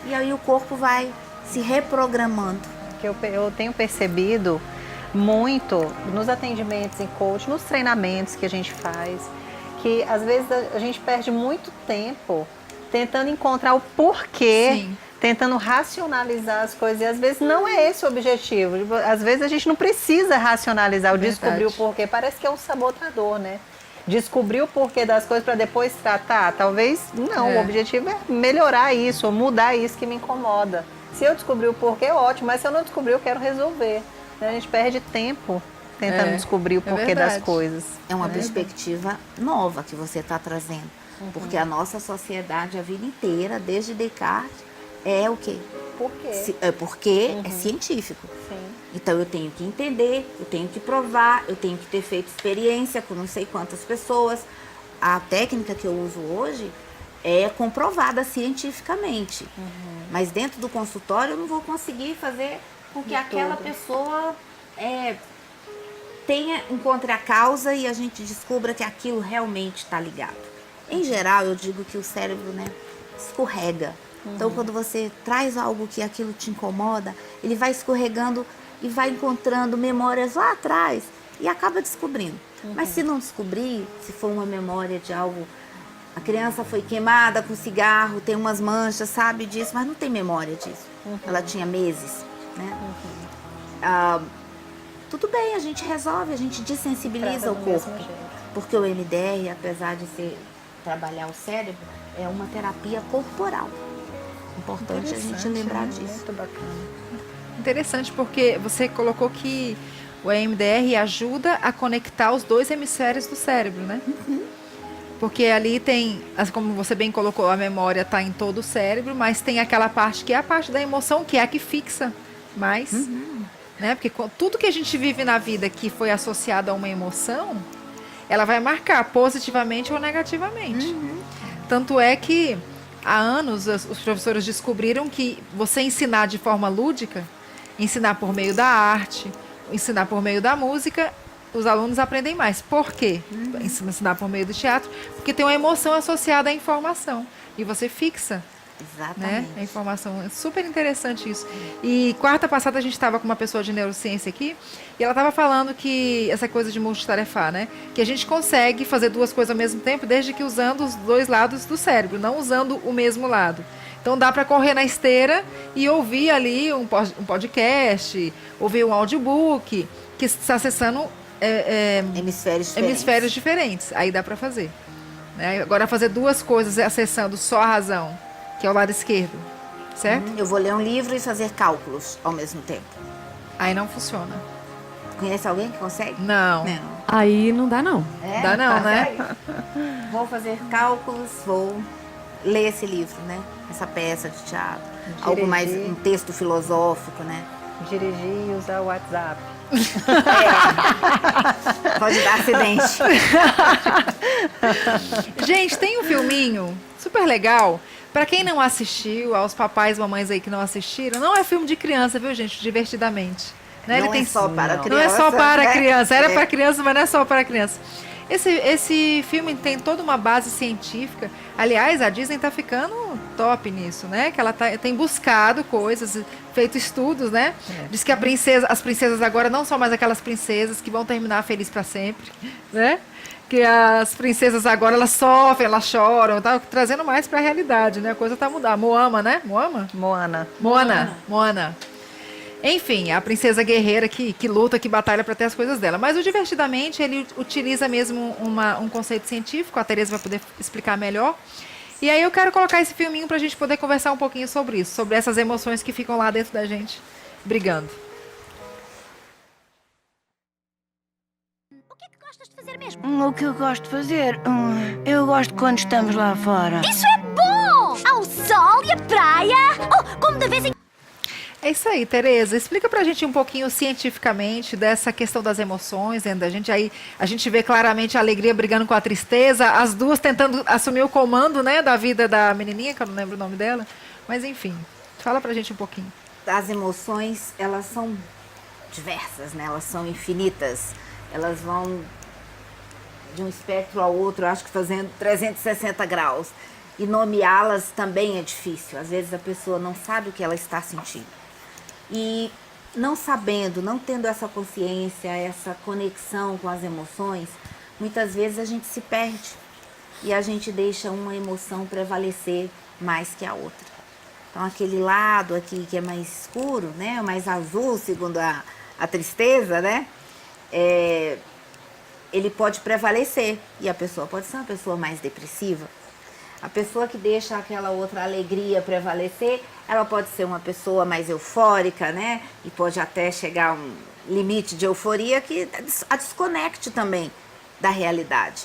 E aí o corpo vai se reprogramando. Que eu tenho percebido muito nos atendimentos em coach, nos treinamentos que a gente faz, que às vezes a gente perde muito tempo tentando encontrar o porquê, Sim. tentando racionalizar as coisas, e às vezes não é esse o objetivo. Às vezes a gente não precisa racionalizar ou descobrir o porquê, parece que é um sabotador, né? Descobrir o porquê das coisas para depois tratar, talvez não, o objetivo é melhorar isso, ou mudar isso que me incomoda. Se eu descobrir o porquê, ótimo, mas se eu não descobrir, eu quero resolver. A gente perde tempo tentando descobrir o porquê das verdade. coisas. É uma perspectiva nova que você está trazendo. Porque a nossa sociedade, a vida inteira, desde Descartes, é o quê? Por quê? Porque é científico. Sim. Então eu tenho que entender, eu tenho que provar, eu tenho que ter feito experiência com não sei quantas pessoas. A técnica que eu uso hoje é comprovada cientificamente. Mas dentro do consultório eu não vou conseguir fazer com que aquela pessoa encontre a causa e a gente descubra que aquilo realmente está ligado. Em geral, eu digo que o cérebro, né, escorrega. Então, quando você traz algo que aquilo te incomoda, ele vai escorregando e vai encontrando memórias lá atrás e acaba descobrindo. Mas se não descobrir, se for uma memória de algo, a criança foi queimada com cigarro, tem umas manchas, sabe disso, mas não tem memória disso. Ela tinha meses, né? Tudo bem, a gente resolve, a gente desensibiliza o corpo. Porque o MDR, apesar de trabalhar o cérebro, é uma terapia corporal. Importante a gente lembrar disso. Muito bacana. Interessante, porque você colocou que o EMDR ajuda a conectar os dois hemisférios do cérebro, né? Porque ali tem, como você bem colocou, a memória está em todo o cérebro, mas tem aquela parte que é a parte da emoção, que é a que fixa mais. Né? Porque tudo que a gente vive na vida que foi associado a uma emoção, ela vai marcar positivamente ou negativamente. Tanto é que há anos os professores descobriram que você ensinar de forma lúdica, ensinar por meio da arte, ensinar por meio da música, os alunos aprendem mais. Por quê? Ensinar por meio do teatro, porque tem uma emoção associada à informação. E você fixa. Exatamente. Né? A informação. É super interessante isso. E quarta passada a gente estava com uma pessoa de neurociência aqui e ela estava falando que essa coisa de multitarefar, né? Que a gente consegue fazer duas coisas ao mesmo tempo desde que usando os dois lados do cérebro, não usando o mesmo lado. Então dá para correr na esteira e ouvir ali um podcast, ouvir um audiobook que está acessando hemisférios diferentes. Aí dá para fazer. Né? Agora fazer duas coisas acessando só a razão, que é o lado esquerdo, certo? Eu vou ler um livro e fazer cálculos ao mesmo tempo. Aí não funciona. Conhece alguém que consegue? Não. Aí não dá, não. Dá não, né? Vou fazer cálculos, vou ler esse livro, né? Essa peça de teatro. Algo mais, um texto filosófico, né? Dirigir e usar o WhatsApp. Pode dar acidente. Gente, tem um filminho super legal. Pra quem não assistiu, aos papais e mamães aí que não assistiram, não é filme de criança, viu, gente? Divertidamente. Né? Não é só para criança. Não é só para criança. Era para criança, mas não é só para criança. Esse filme tem toda uma base científica. Aliás, a Disney está ficando top nisso, né? Que ela tem buscado coisas, feito estudos, né? Diz que as princesas agora não são mais aquelas princesas que vão terminar felizes para sempre, né? Que as princesas agora, elas sofrem, elas choram, tá trazendo mais para a realidade, né? A coisa tá mudando. Moana, né? Moana. Enfim, a princesa guerreira que luta, que batalha para ter as coisas dela. Mas o Divertidamente, ele utiliza mesmo um conceito científico, a Tereza vai poder explicar melhor. E aí eu quero colocar esse filminho para a gente poder conversar um pouquinho sobre isso, sobre essas emoções que ficam lá dentro da gente, brigando. O que é que gostas de fazer mesmo? O que eu gosto de fazer? Eu gosto quando estamos lá fora. Isso é bom! Ao sol e a praia! Oh, como de vez em É isso aí, Tereza. Explica pra gente um pouquinho cientificamente dessa questão das emoções dentro da gente. Aí a gente vê claramente a alegria brigando com a tristeza, as duas tentando assumir o comando, né, da vida da menininha, que eu não lembro o nome dela. Mas enfim, fala pra gente um pouquinho. As emoções, elas são diversas, né? Elas são infinitas. Elas vão de um espectro ao outro, acho que fazendo 360 graus. E nomeá-las também é difícil. Às vezes a pessoa não sabe o que ela está sentindo. E não sabendo, não tendo essa consciência, essa conexão com as emoções, muitas vezes a gente se perde e a gente deixa uma emoção prevalecer mais que a outra. Então aquele lado aqui que é mais escuro, né, mais azul, segundo a tristeza, né, ele pode prevalecer e a pessoa pode ser uma pessoa mais depressiva. A pessoa que deixa aquela outra alegria prevalecer, ela pode ser uma pessoa mais eufórica, né? E pode até chegar a um limite de euforia que a desconecte também da realidade.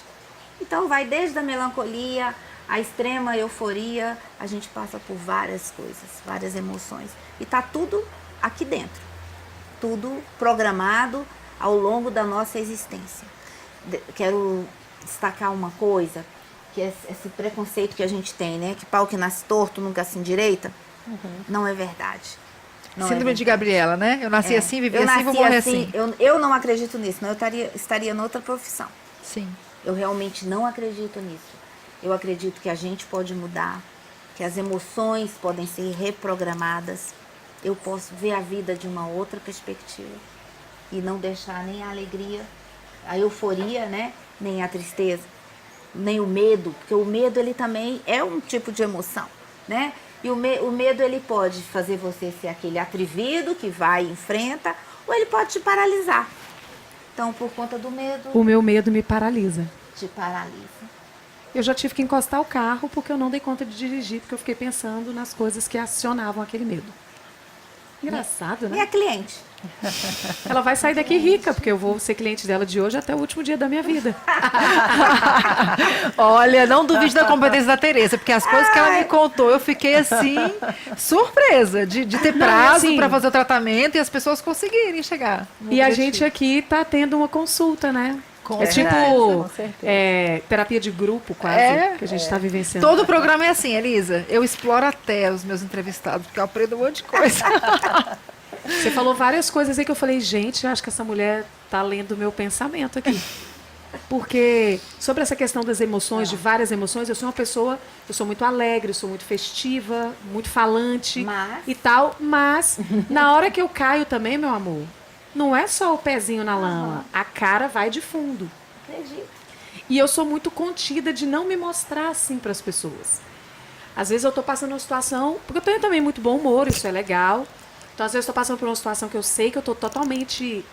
Então vai desde a melancolia A extrema euforia, a gente passa por várias coisas, várias emoções. E tá tudo aqui dentro. Tudo programado ao longo da nossa existência. Quero destacar uma coisa, que é esse preconceito que a gente tem, né? Que pau que nasce torto nunca se endireita. Não é verdade. Não Síndrome é de verdade. Gabriela, né? Eu nasci assim, vivi Eu assim, vou nasci morrer assim. assim. Eu não acredito nisso, não. Estaria noutra profissão. Sim. Eu realmente não acredito nisso. Eu acredito que a gente pode mudar, que as emoções podem ser reprogramadas. Eu posso ver a vida de uma outra perspectiva e não deixar nem a alegria, a euforia, né? Nem a tristeza, nem o medo, porque o medo ele também é um tipo de emoção, né? E o medo ele pode fazer você ser aquele atrevido que vai e enfrenta, ou ele pode te paralisar. Então, por conta do medo, O meu medo me paralisa. te paralisa. Eu já tive que encostar o carro porque eu não dei conta de dirigir, porque eu fiquei pensando nas coisas que acionavam aquele medo. Engraçado, né? Minha cliente. Ela vai sair daqui rica, porque eu vou ser cliente dela de hoje até o último dia da minha vida. Olha, não duvide da competência da Tereza, porque as coisas que ela me contou, eu fiquei assim, surpresa de ter Não, prazo assim- para fazer o tratamento e as pessoas conseguirem chegar. no E a objetivo. gente aqui tá tendo uma consulta, né? Com É certeza, tipo com certeza. terapia de grupo, quase, É, que a gente está vivenciando. Todo o programa é assim, Elisa. Eu exploro até os meus entrevistados, porque eu aprendo um monte de coisa. Você falou várias coisas aí que eu falei, gente, acho que essa mulher tá lendo o meu pensamento aqui. Porque sobre essa questão das emoções, de várias emoções, eu sou uma pessoa, eu sou muito alegre, eu sou muito festiva, muito falante Mas- e tal, mas na hora que eu caio também, meu amor, não é só o pezinho na lama, a cara vai de fundo. Acredito. E eu sou muito contida de não me mostrar assim para as pessoas. Às vezes eu estou passando uma situação, porque eu tenho também muito bom humor, isso é legal. Então, às vezes, eu estou passando por uma situação que eu sei que eu estou totalmente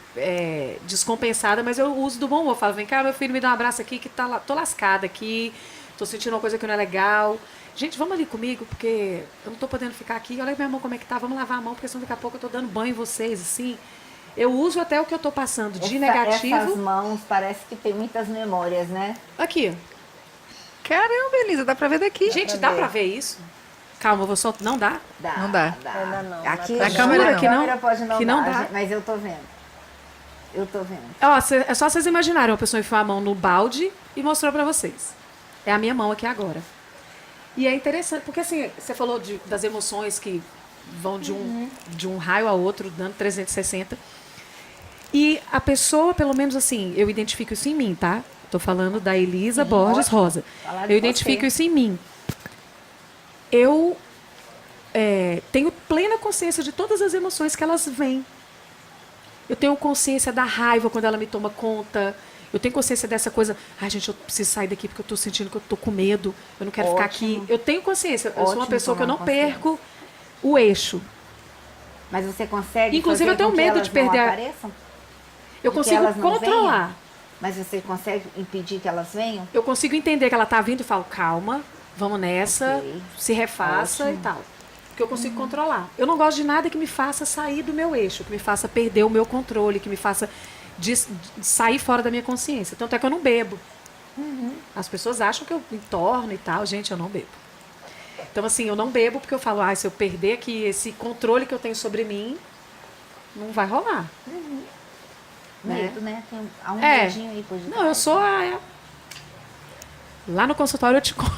descompensada, mas eu uso do bom humor. Eu falo, vem cá, meu filho, me dá um abraço aqui, que tô lascada aqui, tô sentindo uma coisa que não é legal. Gente, vamos ali comigo, porque eu não estou podendo ficar aqui. Olha minha mão como é que tá, vamos lavar a mão, porque senão daqui a pouco eu estou dando banho em vocês, assim. Eu uso até o que eu estou passando de negativo. Essas mãos parece que tem muitas memórias, né? Aqui. Caramba, Elisa, dá pra ver daqui. Gente, dá pra ver isso? Calma, eu vou só... Não dá? Dá, Não dá. Ainda não, Aqui na não, câmera a não. câmera pode não Que não dar, dá. gente, mas eu tô vendo. Eu tô vendo. Ó, é só vocês imaginarem uma pessoa enfiou a mão no balde e mostrou pra vocês. É a minha mão aqui agora. E é interessante, porque assim, você falou das emoções que vão de um raio a outro, dando 360. E a pessoa, pelo menos assim, eu identifico isso em mim, tá? Tô falando da Elisa Borges ótimo. Rosa. Falar de Eu identifico você. isso em mim. Eu tenho plena consciência de todas as emoções que elas vêm. Eu tenho consciência da raiva quando ela me toma conta. Eu tenho consciência dessa coisa. Ai, gente, eu preciso sair daqui porque eu tô sentindo que eu tô com medo. Eu não quero ficar aqui. Ótimo. Eu tenho consciência. Eu sou uma Ótimo pessoa que eu não tomar consciência. perco o eixo. Mas você consegue Inclusive, fazer eu tenho com que medo elas de perder não a- apareçam? Eu De que consigo elas não controlar. venham? Mas você consegue impedir que elas venham? Eu consigo entender que ela tá vindo e falo, calma, vamos nessa, Ok. se refaça e tal. Porque eu consigo controlar. Eu não gosto de nada que me faça sair do meu eixo, que me faça perder o meu controle, que me faça sair fora da minha consciência. Tanto é que eu não bebo. As pessoas acham que eu entorno e tal. Gente, eu não bebo. Então, assim, eu não bebo porque eu falo, se eu perder aqui esse controle que eu tenho sobre mim, não vai rolar. Medo, né? Há um É. medinho aí por detrás. Não, eu sou a... Lá no consultório eu te conto.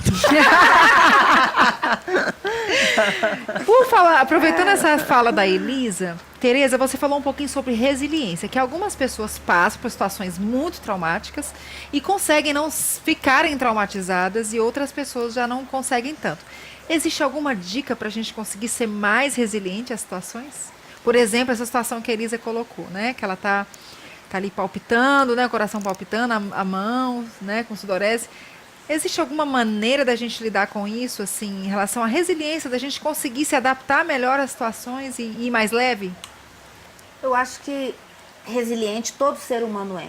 Por falar, aproveitando essa fala da Elisa, Tereza, você falou um pouquinho sobre resiliência, que algumas pessoas passam por situações muito traumáticas e conseguem não ficarem traumatizadas e outras pessoas já não conseguem tanto. Existe alguma dica para a gente conseguir ser mais resiliente às situações? Por exemplo, essa situação que a Elisa colocou, né? Que ela tá ali palpitando, né? O coração palpitando, a mão, né? Com sudorese. Existe alguma maneira da gente lidar com isso, assim, em relação à resiliência, da gente conseguir se adaptar melhor às situações e ir mais leve? Eu acho que resiliente todo ser humano é.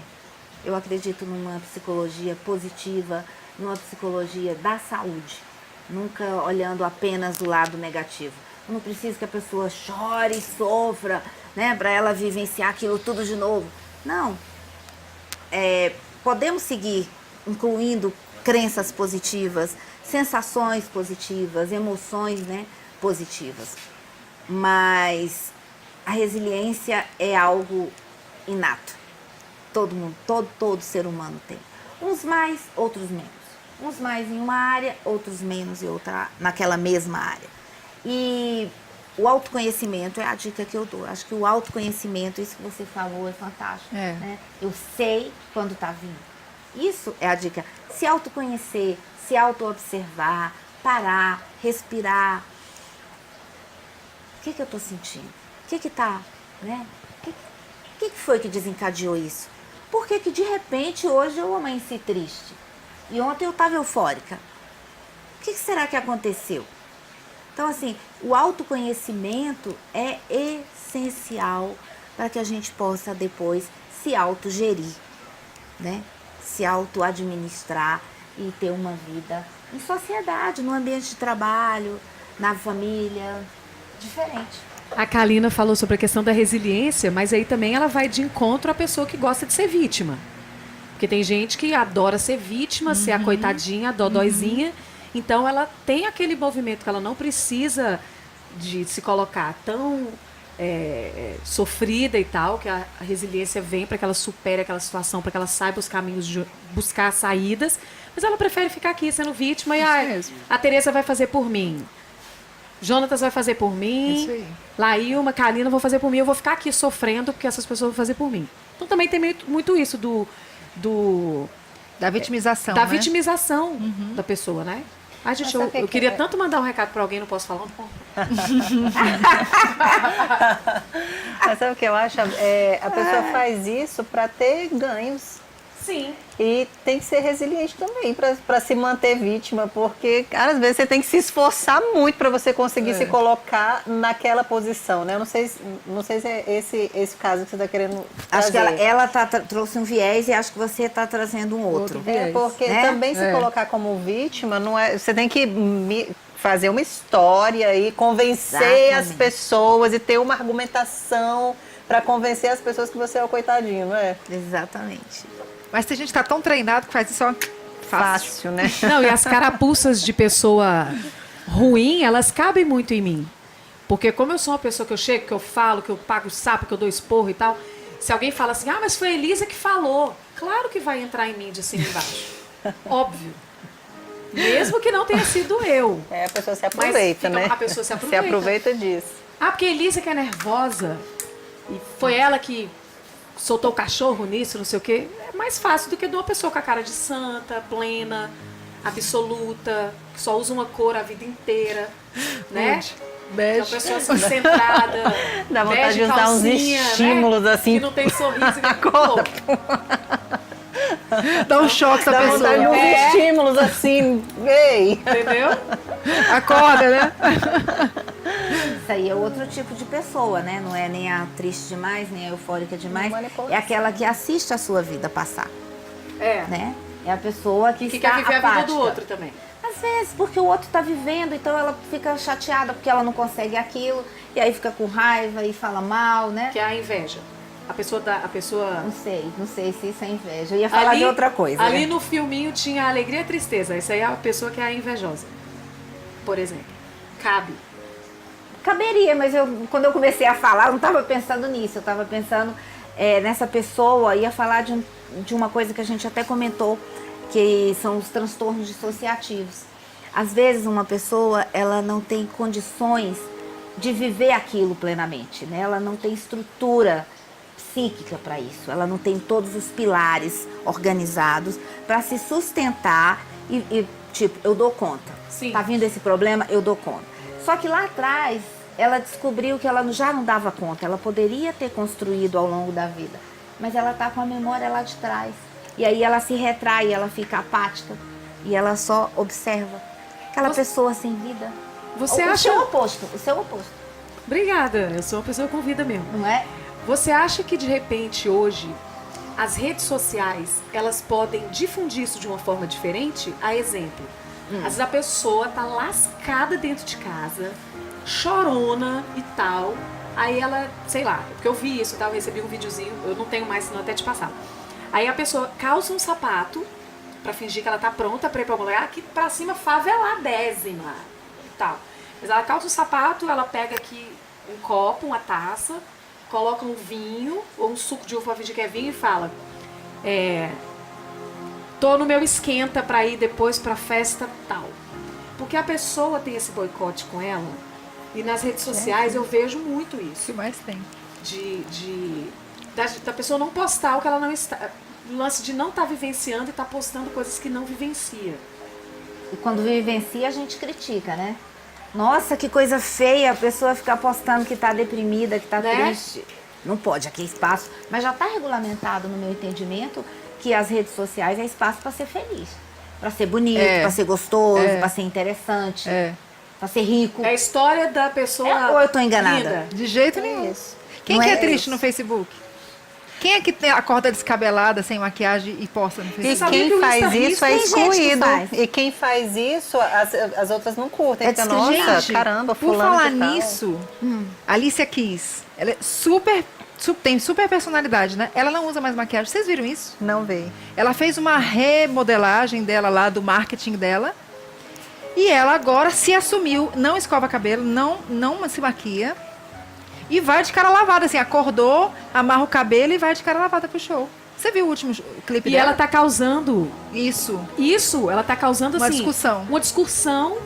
Eu acredito numa psicologia positiva, numa psicologia da saúde. Nunca olhando apenas do lado negativo. Eu não preciso que a pessoa chore e sofra, né? Para ela vivenciar aquilo tudo de novo. Não. Podemos seguir incluindo crenças positivas, sensações positivas, emoções, né, positivas. Mas a resiliência é algo inato. Todo mundo, todo ser humano tem. Uns mais, outros menos. Uns mais em uma área, outros menos em outra, naquela mesma área. E o autoconhecimento é a dica que eu dou. Acho que o autoconhecimento, isso que você falou, é fantástico. Né? Eu sei quando está vindo. Isso é a dica. Se autoconhecer, se auto-observar, parar, respirar. O que eu estou sentindo? O que está, né? O que foi que desencadeou isso? Por que de repente hoje eu amanheci triste? E ontem eu estava eufórica. O que será que aconteceu? Então, assim, o autoconhecimento é essencial para que a gente possa depois se autogerir, né? Se auto-administrar e ter uma vida em sociedade, no ambiente de trabalho, na família, diferente. A Kalina falou sobre a questão da resiliência, mas aí também ela vai de encontro à pessoa que gosta de ser vítima. Porque tem gente que adora ser vítima, ser a coitadinha, a dodóizinha. Então ela tem aquele movimento que ela não precisa de se colocar tão sofrida e tal, que a resiliência vem para que ela supere aquela situação, para que ela saiba os caminhos de buscar saídas. Mas ela prefere ficar aqui sendo vítima e a Tereza vai fazer por mim. Jonatas vai fazer por mim. Isso aí. Laílma, Kalina vão fazer por mim. Eu vou ficar aqui sofrendo porque essas pessoas vão fazer por mim. Então também tem muito isso Da vitimização, da né? vitimização da pessoa, né? Ai, gente, eu queria tanto mandar um recado para alguém, não posso falar. Mas sabe o que eu acho? A pessoa faz isso para ter ganhos. Sim. E tem que ser resiliente também para se manter vítima, porque cara, às vezes você tem que se esforçar muito para você conseguir se colocar naquela posição, né? Eu não sei se é esse caso que você está querendo Acho trazer. que ela trouxe um viés e acho que você está trazendo um outro. Porque né? também se colocar como vítima, não é, você tem que fazer uma história e convencer Exatamente. as pessoas e ter uma argumentação para convencer as pessoas que você é o coitadinho, não é? Exatamente. Mas tem gente que tá tão treinado que faz isso fácil. Né? Não, e as carapuças de pessoa ruim, elas cabem muito em mim. Porque como eu sou uma pessoa que eu chego, que eu falo, que eu pago o sapo, que eu dou esporro e tal, se alguém fala assim, mas foi a Elisa que falou, claro que vai entrar em mim de cima e embaixo. Óbvio. Mesmo que não tenha sido eu. A pessoa se aproveita, Mas né? a pessoa se aproveita. Se aproveita disso. Porque a Elisa que é nervosa, e foi ela que soltou o cachorro nisso, não sei o quê, é mais fácil do que de uma pessoa com a cara de santa, plena, absoluta, que só usa uma cor a vida inteira, né? Bege. Uma pessoa assim, centrada, Dá vontade veste de usar uns calcinha, estímulos, né? assim. Que não tem sorriso. Acorda. Dá um choque essa Dá pessoa. vontade de uns estímulos assim, ei! Entendeu? Acorda, né? Isso aí é outro tipo de pessoa, né? Não é nem a triste demais, nem a eufórica demais. É aquela que assiste a sua vida passar, né? É a pessoa que Que está quer viver a vida apática. do outro também. Às vezes, porque o outro está vivendo, então ela fica chateada porque ela não consegue aquilo, e aí fica com raiva e fala mal, né? Que é a inveja. A pessoa... Não sei se isso é inveja. Eu ia falar de outra coisa. Ali né? no filminho tinha a alegria e a tristeza. Essa aí é a pessoa que é a invejosa. Por exemplo. Cabe. Caberia, mas quando eu comecei a falar, eu não estava pensando nisso. Eu estava pensando nessa pessoa, ia falar de uma coisa que a gente até comentou, que são os transtornos dissociativos. Às vezes uma pessoa, ela não tem condições de viver aquilo plenamente, né? Ela não tem estrutura psíquica para isso, ela não tem todos os pilares organizados para se sustentar e tipo, eu dou conta. Sim. Tá vindo esse problema, eu dou conta. Só que lá atrás, ela descobriu que ela já não dava conta, ela poderia ter construído ao longo da vida, mas ela tá com a memória lá de trás. E aí ela se retrai, ela fica apática e ela só observa. Aquela pessoa sem vida. Você o acha... seu oposto, o seu oposto. Obrigada, eu sou uma pessoa com vida mesmo. Não é? Você acha que de repente hoje as redes sociais elas podem difundir isso de uma forma diferente? A exemplo, às vezes a pessoa tá lascada dentro de casa, chorona e tal, aí ela, sei lá, porque eu vi isso, tá? Eu recebi um videozinho, eu não tenho mais, senão até te passar. Aí a pessoa calça um sapato pra fingir que ela tá pronta pra ir pra algum lugar, aqui pra cima faveladésima e tal. Mas ela calça o sapato, ela pega aqui um copo, uma taça, coloca um vinho ou um suco de uva pra fingir que é vinho e fala: tô no meu esquenta pra ir depois pra festa tal. Porque a pessoa tem esse boicote com ela, e nas redes sociais eu vejo muito O isso. que mais tem? Da pessoa não postar o que ela não está. O lance de não estar vivenciando e estar postando coisas que não vivencia. E quando vivencia, a gente critica, né? Nossa, que coisa feia a pessoa ficar postando que tá deprimida, que tá Né? triste. Não pode, aqui é espaço. Mas já tá regulamentado, no meu entendimento, que as redes sociais é espaço para ser feliz. Para ser bonito, para ser gostoso, para ser interessante, para ser rico. É a história da pessoa. Ou eu tô enganada? linda. De jeito nenhum. Quem Não que é é triste isso. no Facebook? Quem é que acorda descabelada, sem maquiagem e posta no E Facebook? sabia que quem o faz Insta isso é tem gente que excluído. faz. E quem faz isso, as outras não curtem. É Fica, nossa, Gente, caramba, por fulano falar de tal. nisso, Alicia Keys, ela é tem super personalidade, né? Ela não usa mais maquiagem. Vocês viram isso? Não vê. Ela fez uma remodelagem dela lá, do marketing dela. E ela agora se assumiu, não escova cabelo, não se maquia. E vai de cara lavada, assim, acordou, amarra o cabelo e vai de cara lavada pro show. Você viu o último clipe E dela? ela tá causando. Isso. Ela tá causando Uma assim. discussão. Uma discussão,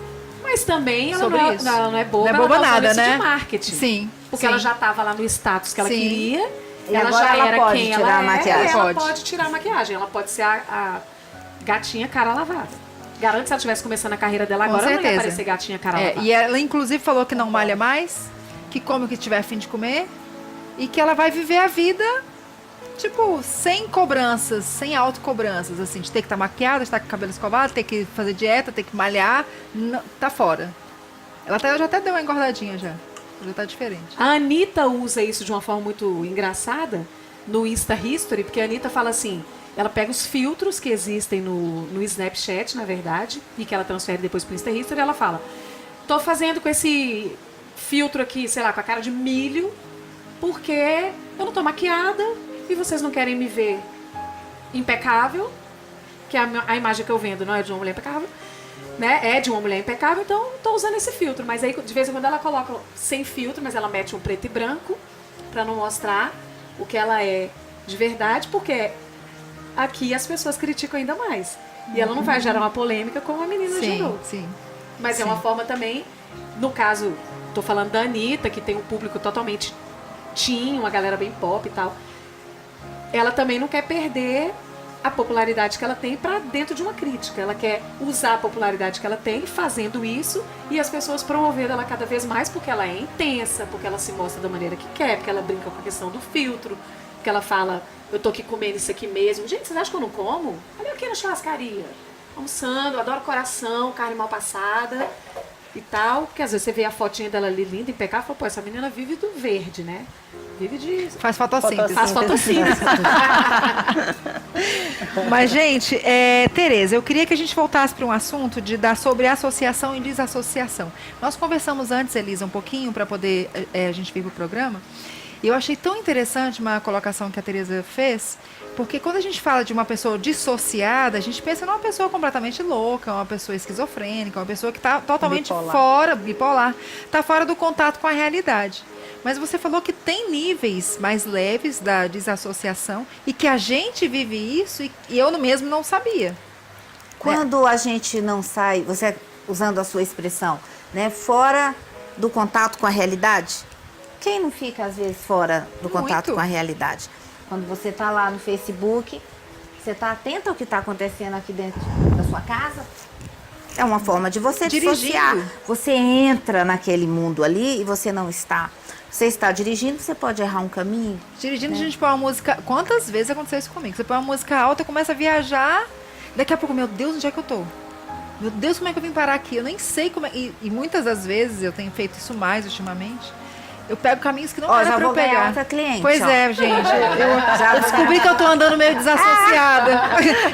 mas também ela Sobre não é, isso. ela não é boba, Não é ela boba tá usando nada, isso né? de marketing. Sim. Porque sim. ela já tava lá no status que ela Sim. queria. E Ela agora já ela era pode quem tirar ela a maquiagem. é. E ela Pode. pode tirar a maquiagem. Ela pode ser a gatinha cara lavada. Garanto que se ela estivesse começando a carreira dela Com agora, ela não ia certeza. aparecer gatinha cara lavada. E ela, inclusive, falou que não malha mais, que come o que tiver a fim de comer, e que ela vai viver a vida, tipo, sem cobranças, sem autocobranças, assim, de ter que estar maquiada, de estar com o cabelo escovado, ter que fazer dieta, ter que malhar, não, tá fora. Ela já até deu uma engordadinha já tá diferente. A Anitta usa isso de uma forma muito engraçada no Insta History, porque a Anitta fala assim, ela pega os filtros que existem no Snapchat, na verdade, e que ela transfere depois pro Insta History, e ela fala, tô fazendo com esse filtro aqui, sei lá, com a cara de milho, porque eu não tô maquiada e vocês não querem me ver impecável, que a imagem que eu vendo não é de uma mulher impecável, né? É de uma mulher impecável, então tô usando esse filtro. Mas aí, de vez em quando, ela coloca sem filtro, mas ela mete um preto e branco pra não mostrar o que ela é de verdade, porque aqui as pessoas criticam ainda mais. E ela não vai gerar uma polêmica como a menina gerou. Sim. Mas é uma forma também, no caso, tô falando da Anitta, que tem um público totalmente teen, uma galera bem pop e tal. Ela também não quer perder a popularidade que ela tem para dentro de uma crítica. Ela quer usar a popularidade que ela tem fazendo isso e as pessoas promovendo ela cada vez mais porque ela é intensa, porque ela se mostra da maneira que quer, porque ela brinca com a questão do filtro, porque ela fala, eu tô aqui comendo isso aqui mesmo. Gente, vocês acham que eu não como? Olha aqui na churrascaria. Almoçando, adoro coração, carne mal passada e tal. Porque às vezes você vê a fotinha dela ali linda, impecável, e fala, pô, essa menina vive do verde, né? Vive de... Faz fotossíntese. Faz fotossíntese. Mas, gente, Tereza, eu queria que a gente voltasse para um assunto sobre associação e desassociação. Nós conversamos antes, Elisa, um pouquinho para poder a gente vir para o programa. E eu achei tão interessante uma colocação que a Tereza fez, porque quando a gente fala de uma pessoa dissociada, a gente pensa numa pessoa completamente louca, uma pessoa esquizofrênica, uma pessoa que está totalmente bipolar, está fora do contato com a realidade. Mas você falou que tem níveis mais leves da desassociação e que a gente vive isso e eu mesmo não sabia. Quando a gente não sai, você usando a sua expressão, né, fora do contato com a realidade, quem não fica às vezes fora do contato Muito. com a realidade? Quando você está lá no Facebook, você está atento ao que está acontecendo aqui dentro da sua casa? É uma forma de você dissociar. Você entra naquele mundo ali e você não está. Você está dirigindo, você pode errar um caminho. Dirigindo, a gente põe uma música... Quantas vezes aconteceu isso comigo? Você põe uma música alta, começa a viajar, daqui a pouco, meu Deus, onde é que eu tô? Meu Deus, como é que eu vim parar aqui? Eu nem sei como é... E muitas das vezes, eu tenho feito isso mais ultimamente, eu pego caminhos que não era pra eu pegar. Outra cliente, Pois é, gente. Eu descobri que eu tô andando meio desassociada.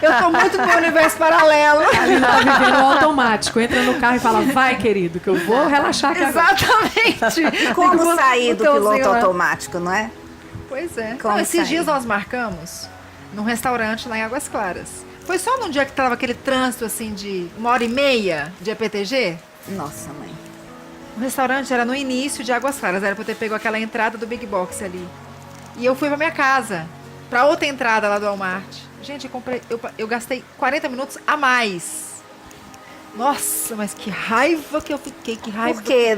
Eu tô muito no meu universo paralelo. Ele tá vivendo no automático. Entra no carro e fala, vai, querido, que eu vou relaxar aqui agora. Exatamente. Como sair do piloto botãozinho lá. automático, não é? Pois é. Como Não, esses sair? dias nós marcamos num restaurante lá em Águas Claras. Foi só num dia que tava aquele trânsito, assim, de 1h30 de EPTG? Nossa, mãe. O restaurante era no início de Águas Claras, era pra eu ter pego aquela entrada do Big Box ali. E eu fui pra minha casa, pra outra entrada lá do Walmart. Gente, eu gastei 40 minutos a mais. Nossa, mas que raiva que eu fiquei, que raiva. Porque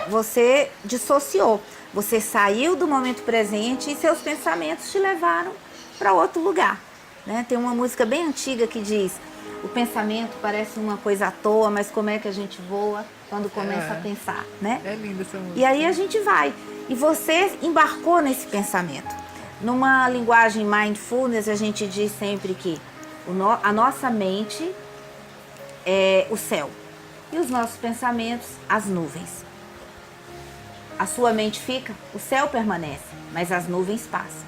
você dissociou. Você saiu do momento presente e seus pensamentos te levaram para outro lugar. Né? Tem uma música bem antiga que diz: o pensamento parece uma coisa à toa, mas como é que a gente voa quando começa a pensar, né? É linda essa música. E aí a gente vai. E você embarcou nesse pensamento. Numa linguagem mindfulness, a gente diz sempre que a nossa mente é o céu e os nossos pensamentos as nuvens. A sua mente fica, o céu permanece, mas as nuvens passam.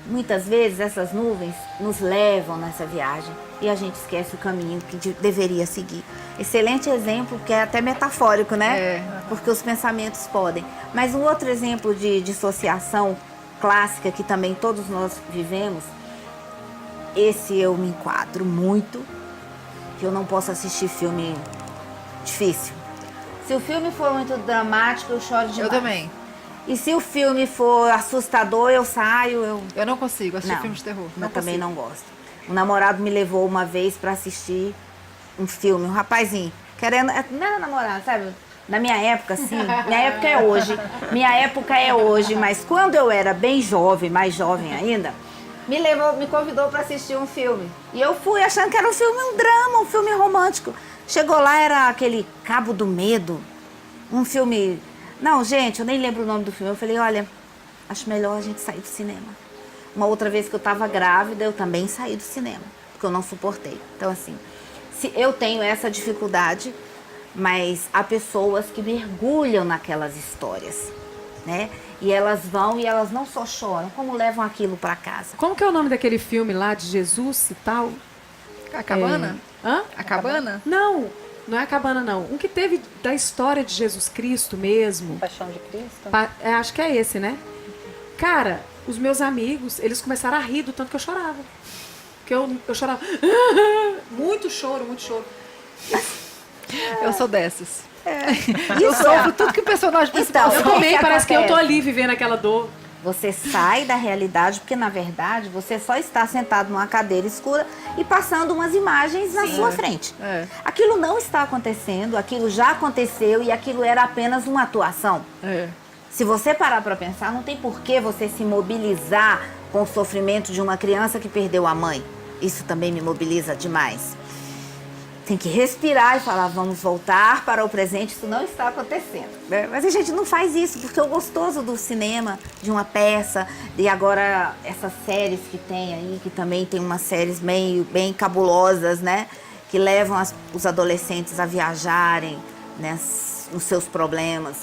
Muitas vezes essas nuvens nos levam nessa viagem e a gente esquece o caminho que deveria seguir. Excelente exemplo, que é até metafórico, né? Porque os pensamentos podem. Mas um outro exemplo de dissociação clássica que também todos nós vivemos, esse eu me enquadro muito, que eu não posso assistir filme difícil. Se o filme for muito dramático, eu choro demais. Eu também. E se o filme for assustador, eu saio, Eu não consigo assistir Não, filme de terror. eu também não gosto. O namorado me levou uma vez pra assistir um filme, um rapazinho, querendo, não era namorado, sabe? Na minha época, sim, minha época é hoje. Minha época é hoje, mas quando eu era bem jovem, mais jovem ainda, me convidou pra assistir um filme. E eu fui achando que era um filme, um drama, um filme romântico. Chegou lá, era aquele Cabo do Medo, um filme... Não, gente, eu nem lembro o nome do filme. Eu falei, olha, acho melhor a gente sair do cinema. Uma outra vez que eu estava grávida, eu também saí do cinema, porque eu não suportei. Então, assim, se eu tenho essa dificuldade, mas há pessoas que mergulham naquelas histórias, né? E elas vão e elas não só choram, como levam aquilo para casa. Como que é o nome daquele filme lá de Jesus e tal? A cabana? Hã? A cabana? Não, não é a cabana, não. Um que teve da história de Jesus Cristo mesmo. Paixão de Cristo? Acho que é esse, né? Cara, os meus amigos, eles começaram a rir do tanto que eu chorava. Porque eu chorava. Muito choro, muito choro. Eu sou dessas. Isso Eu sofro tudo que o personagem principal Então, Eu o que também, que parece que eu tô acontece? ali vivendo aquela dor. Você sai da realidade, porque na verdade você só está sentado numa cadeira escura e passando umas imagens na sua frente. É. Aquilo não está acontecendo, aquilo já aconteceu e aquilo era apenas uma atuação. É. Se você parar para pensar, não tem por que você se mobilizar com o sofrimento de uma criança que perdeu a mãe. Isso também me mobiliza demais. Tem que respirar e falar, vamos voltar para o presente, isso não está acontecendo. Né? Mas a gente não faz isso, porque o gostoso do cinema, de uma peça, e agora essas séries que tem aí, que também tem umas séries bem cabulosas, né? Que levam os adolescentes a viajarem, né, nos seus problemas.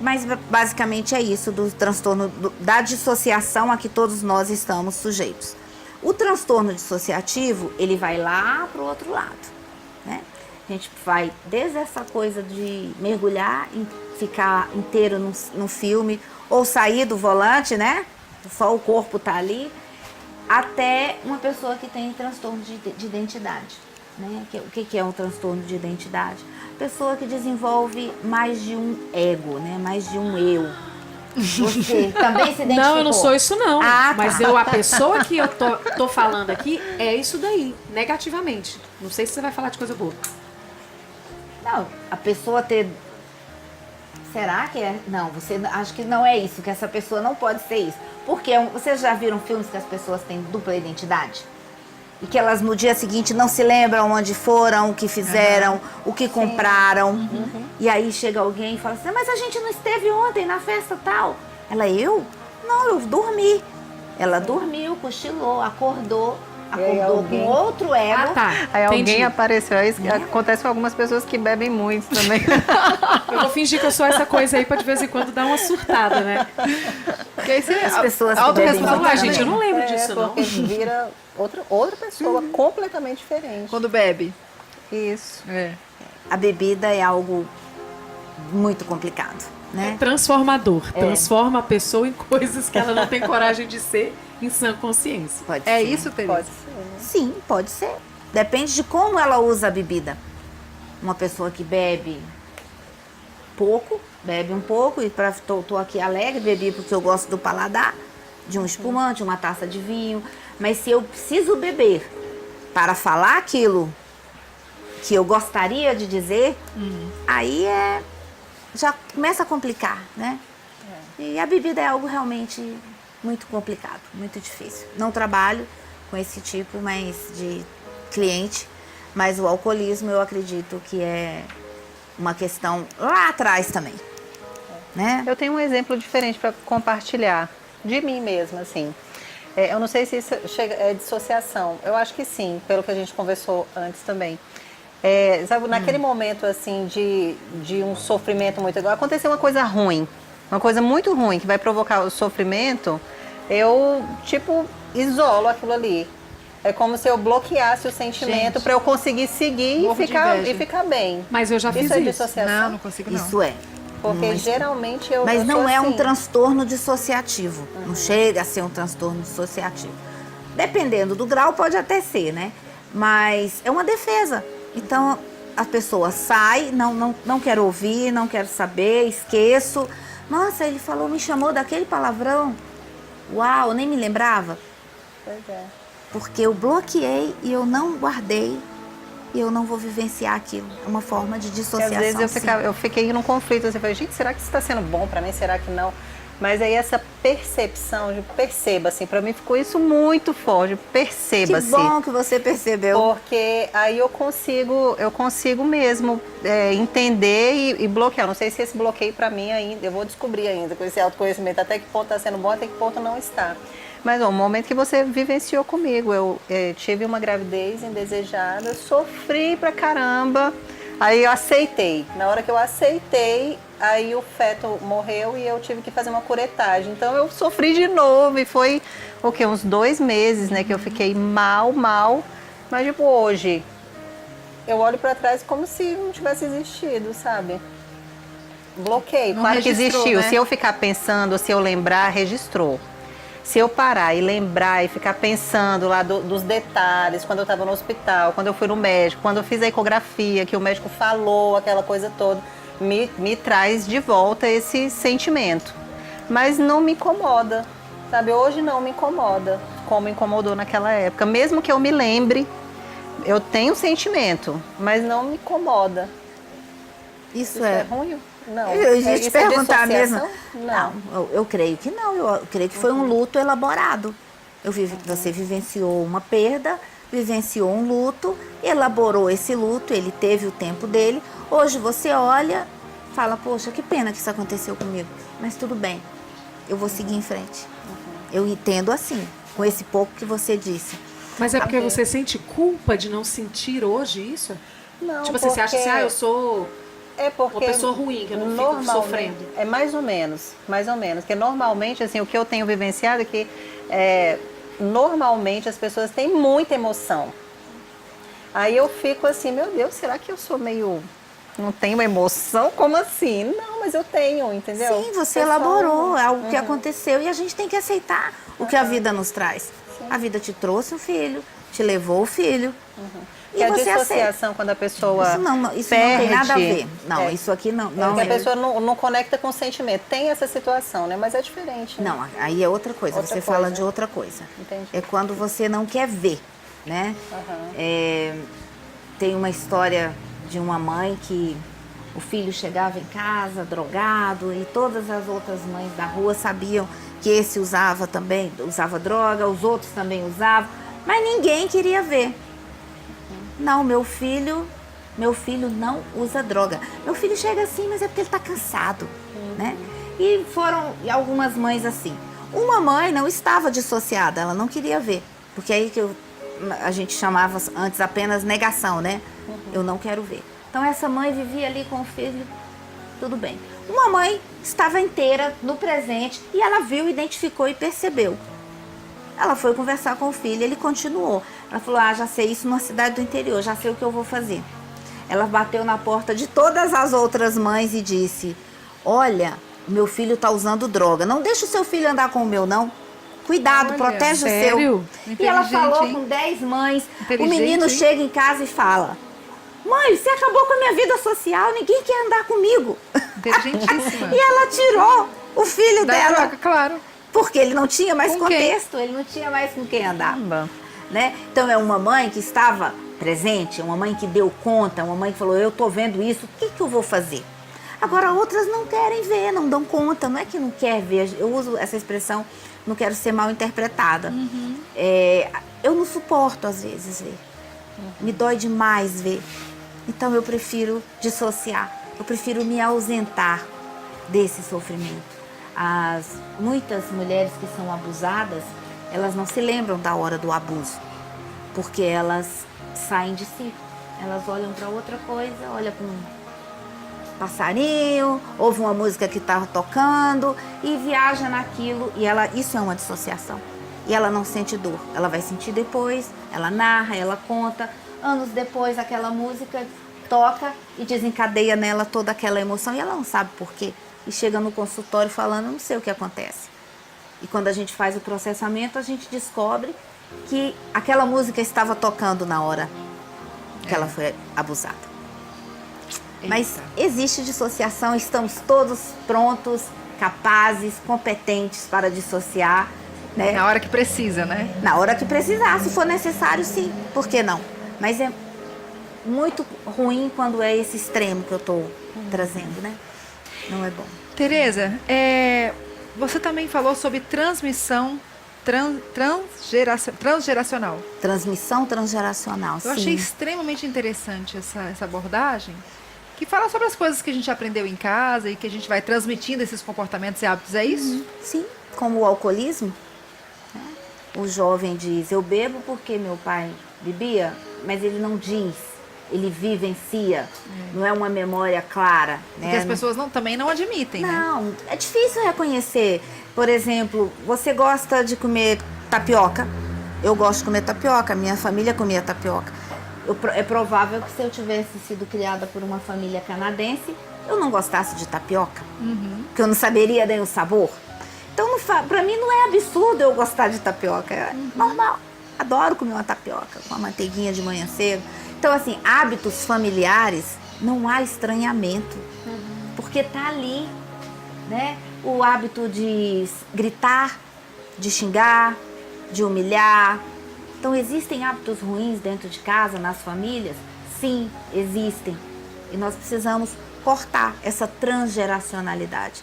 Mas basicamente é isso do transtorno da dissociação a que todos nós estamos sujeitos. O transtorno dissociativo, ele vai lá para o outro lado, né? A gente vai desde essa coisa de mergulhar e ficar inteiro num filme, ou sair do volante, né? Só o corpo tá ali, até uma pessoa que tem transtorno de identidade, né? O que é um transtorno de identidade? Pessoa que desenvolve mais de um ego, né? Mais de um eu. Você também se identificou? Não, eu não sou isso não. Ah, tá. Mas a pessoa que eu tô falando aqui é isso daí, negativamente. Não sei se você vai falar de coisa boa. Não, a pessoa ter... Será que é? Não, você acho que não é isso, que essa pessoa não pode ser isso. Porque vocês já viram filmes que as pessoas têm dupla identidade? E que elas no dia seguinte não se lembram onde foram, o que fizeram, o que compraram. E aí chega alguém e fala assim, mas a gente não esteve ontem na festa tal. Ela, eu? Não, eu dormi. Ela dormiu, cochilou, acordou com outro ego. Ah, tá. Aí Entendi. alguém apareceu. É isso que acontece com algumas pessoas que bebem muito também. Eu vou fingir que eu sou essa coisa aí pra de vez em quando dar uma surtada, né? Porque aí você, As pessoas que autorresponsabilidade. bebem muito. Gente, eu não lembro disso, não. Porque vira outra pessoa completamente diferente. Quando bebe. Isso. É. A bebida é algo muito complicado, né? Transformador. Transforma a pessoa em coisas que ela não tem coragem de ser em sã consciência. Pode É ser. isso, Tereza? Pode ser, né? Sim, pode ser. Depende de como ela usa a bebida. Uma pessoa que bebe pouco, bebe um pouco, e tô aqui alegre, bebi porque eu gosto do paladar, de um espumante, uma taça de vinho. Mas se eu preciso beber para falar aquilo que eu gostaria de dizer, aí já começa a complicar, né? E a bebida é algo realmente muito complicado, muito difícil. Não trabalho com esse tipo de cliente, mas o alcoolismo eu acredito que é uma questão lá atrás também, né? Eu tenho um exemplo diferente para compartilhar de mim mesma, assim. Eu não sei se isso é dissociação. Eu acho que sim, pelo que a gente conversou antes também. Sabe, naquele momento, assim, de um sofrimento muito... Aconteceu uma coisa ruim, uma coisa muito ruim, que vai provocar o sofrimento, eu, tipo, isolo aquilo ali. É como se eu bloqueasse o sentimento para eu conseguir seguir Morro de inveja. e ficar bem. Mas eu já fiz Isso é isso. dissociação? Não consigo não. Isso é. Porque Mas- geralmente eu Mas eu não sou é um assim. transtorno dissociativo. Não chega a ser um transtorno dissociativo. Dependendo do grau, pode até ser, né? Mas é uma defesa. Então, a pessoa sai, não quero ouvir, não quero saber, esqueço. Nossa, ele falou, me chamou daquele palavrão. Uau, nem me lembrava. Pois é. Porque eu bloqueei e eu não guardei e eu não vou vivenciar aquilo. É uma forma de Porque dissociação. às vezes sim. eu fiquei num conflito, assim, falei, gente, será que isso está sendo bom para mim? Será que não? Mas aí essa percepção, de perceba, assim, para mim ficou isso muito forte, perceba, Que assim. bom que você percebeu. Porque aí eu consigo mesmo entender e bloquear. Não sei se esse bloqueio para mim ainda, eu vou descobrir ainda com esse autoconhecimento, até que ponto está sendo bom, até que ponto não está. Mas ó, o momento que você vivenciou comigo, eu tive uma gravidez indesejada, sofri pra caramba, aí eu aceitei. Na hora que eu aceitei, aí o feto morreu e eu tive que fazer uma curetagem. Então eu sofri de novo e foi o quê? Uns 2 meses, né, que eu fiquei mal. Mas tipo, hoje, eu olho pra trás como se não tivesse existido, sabe? Bloqueio, Não claro que registrou, existiu. né? Se eu ficar pensando, se eu lembrar, registrou. Se eu parar e lembrar e ficar pensando lá dos detalhes, quando eu estava no hospital, quando eu fui no médico, quando eu fiz a ecografia, que o médico falou, aquela coisa toda, me traz de volta esse sentimento. Mas não me incomoda, sabe? Hoje não me incomoda, como incomodou naquela época. Mesmo que eu me lembre, eu tenho sentimento, mas não me incomoda. Isso Isso é ruim? Não. Eu ia te Isso é perguntar mesmo. dissociação? Não. Eu creio que não. Eu creio que foi um luto elaborado. Você vivenciou uma perda, vivenciou um luto, elaborou esse luto, ele teve o tempo dele. Hoje você olha, fala, poxa, que pena que isso aconteceu comigo. Mas tudo bem, eu vou seguir em frente. Eu entendo assim, com esse pouco que você disse. Mas é porque você sente culpa de não sentir hoje isso? Não, Tipo assim, você acha assim, eu sou É porque uma pessoa ruim, que eu não fico normalmente- sofrendo. É mais ou menos. Porque normalmente, assim, o que eu tenho vivenciado é que normalmente as pessoas têm muita emoção. Aí eu fico assim, meu Deus, será que eu sou meio... Não tenho emoção? Como assim? Não, mas eu tenho, entendeu? Sim, você Eu sou- elaborou, é algo que aconteceu e a gente tem que aceitar o que a vida nos traz. A vida te trouxe um filho, te levou o filho. Que a E você aceita. dissociação, quando a pessoa Isso não tem perde, nada a ver. Não, isso aqui não. que a pessoa não conecta com o sentimento. Tem essa situação, né? Mas é diferente. Né? Não, aí é outra coisa. Outra Você coisa. fala de outra coisa. Entendi. É quando você não quer ver, né? Tem uma história de uma mãe que o filho chegava em casa drogado e todas as outras mães da rua sabiam que esse usava droga, os outros também usavam, mas ninguém queria ver. Não, meu filho não usa droga. Meu filho chega assim, mas é porque ele está cansado, né? E foram algumas mães assim. Uma mãe não estava dissociada, ela não queria ver. Porque aí a gente chamava antes apenas negação, né? Eu não quero ver. Então essa mãe vivia ali com o filho, tudo bem. Uma mãe estava inteira no presente e ela viu, identificou e percebeu. Ela foi conversar com o filho, ele continuou. Ela falou, já sei isso numa cidade do interior, já sei o que eu vou fazer. Ela bateu na porta de todas as outras mães e disse, olha, meu filho está usando droga, não deixa o seu filho andar com o meu, não. Cuidado, Olha, protege o sério? seu. E ela Inteligente, falou hein? com 10 mães. O Inteligente, menino hein? chega em casa e fala: mãe, você acabou com a minha vida social, ninguém quer andar comigo. Inteligentíssima. E ela tirou o filho Da dela, troca, claro. porque ele não tinha mais Com quem? contexto, ele não tinha mais com quem andar. Caramba. Né? Então é uma mãe que estava presente, uma mãe que deu conta, uma mãe que falou, eu tô vendo isso, o que eu vou fazer? Agora outras não querem ver, não dão conta, não é que não quer ver, eu uso essa expressão, não quero ser mal interpretada. Eu não suporto às vezes ver, me dói demais ver, então eu prefiro dissociar, eu prefiro me ausentar desse sofrimento. Muitas mulheres que são abusadas, elas não se lembram da hora do abuso, porque elas saem de si, elas olham para outra coisa, olham para um passarinho, ouve uma música que está tocando e viaja naquilo, e isso é uma dissociação. E ela não sente dor, ela vai sentir depois, ela narra, ela conta, anos depois aquela música toca e desencadeia nela toda aquela emoção e ela não sabe por quê. E chega no consultório falando, não sei o que acontece. E quando a gente faz o processamento, a gente descobre que aquela música estava tocando na hora que ela foi abusada. Mas existe dissociação, estamos todos prontos, capazes, competentes para dissociar, né? Na hora que precisa, né? Na hora que precisar, se for necessário, sim. Por que não? Mas é muito ruim quando é esse extremo que eu estou trazendo, né? Não é bom. Tereza, você também falou sobre transmissão transgeracional. Transmissão transgeracional, sim. Eu achei extremamente interessante essa abordagem, que fala sobre as coisas que a gente aprendeu em casa e que a gente vai transmitindo esses comportamentos e hábitos, é isso? Sim, como o alcoolismo. Né? O jovem diz, eu bebo porque meu pai bebia, mas ele não diz, ele vivencia, não é uma memória clara. Né? Porque as pessoas também não admitem, né? Não, é difícil reconhecer. Por exemplo, você gosta de comer tapioca? Eu gosto de comer tapioca, minha família comia tapioca. É provável que se eu tivesse sido criada por uma família canadense, eu não gostasse de tapioca, porque eu não saberia nem o sabor. Então, para mim não é absurdo eu gostar de tapioca, é normal. Adoro comer uma tapioca com a manteiguinha de manhã cedo. Então, assim, hábitos familiares, não há estranhamento, porque tá ali, né? O hábito de gritar, de xingar, de humilhar. Então, existem hábitos ruins dentro de casa, nas famílias? Sim, existem. E nós precisamos cortar essa transgeracionalidade.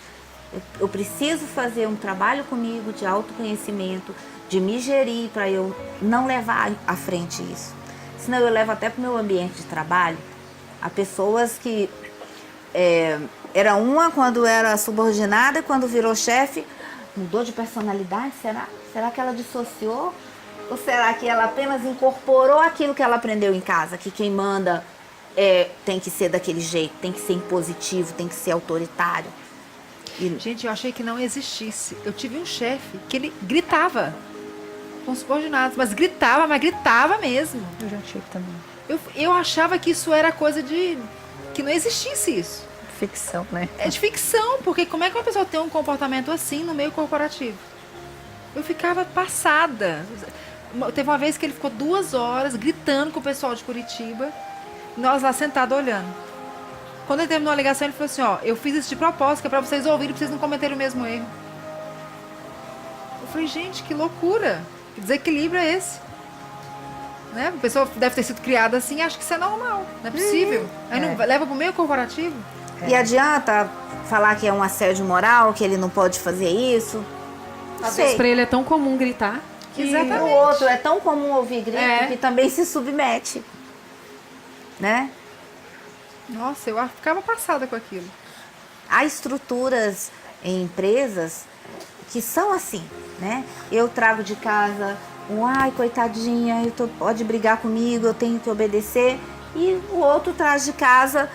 Eu preciso fazer um trabalho comigo de autoconhecimento, de me gerir para eu não levar à frente isso. Senão eu levo até para o meu ambiente de trabalho. Há pessoas que era uma quando era subordinada e quando virou chefe, mudou de personalidade, será? Será que ela dissociou? Ou será que ela apenas incorporou aquilo que ela aprendeu em casa? Que quem manda tem que ser daquele jeito, tem que ser impositivo, tem que ser autoritário. Gente, eu achei que não existisse. Eu tive um chefe que ele gritava com os subordinados, mas gritava mesmo. Eu já tive também. Eu achava que isso era coisa que não existisse isso. Ficção, né? É de ficção, porque como é que uma pessoa tem um comportamento assim no meio corporativo? Eu ficava passada. Teve uma vez que ele ficou 2 horas gritando com o pessoal de Curitiba, nós lá sentados olhando. Quando ele terminou a ligação, ele falou assim, eu fiz isso de propósito, que é pra vocês ouvirem, pra vocês não cometerem o mesmo erro. Eu falei, gente, que loucura, que desequilíbrio é esse? Né? A pessoa deve ter sido criada assim e acha que isso é normal, não é possível. Aí não leva pro meio corporativo. E adianta falar que é um assédio moral, que ele não pode fazer isso? Às vezes para ele é tão comum gritar. O outro é tão comum ouvir grito que também se submete. Né? Nossa, eu ficava passada com aquilo. Há estruturas em empresas que são assim, né? Eu trago de casa ai, coitadinha, pode brigar comigo, eu tenho que obedecer. E o outro traz de casa,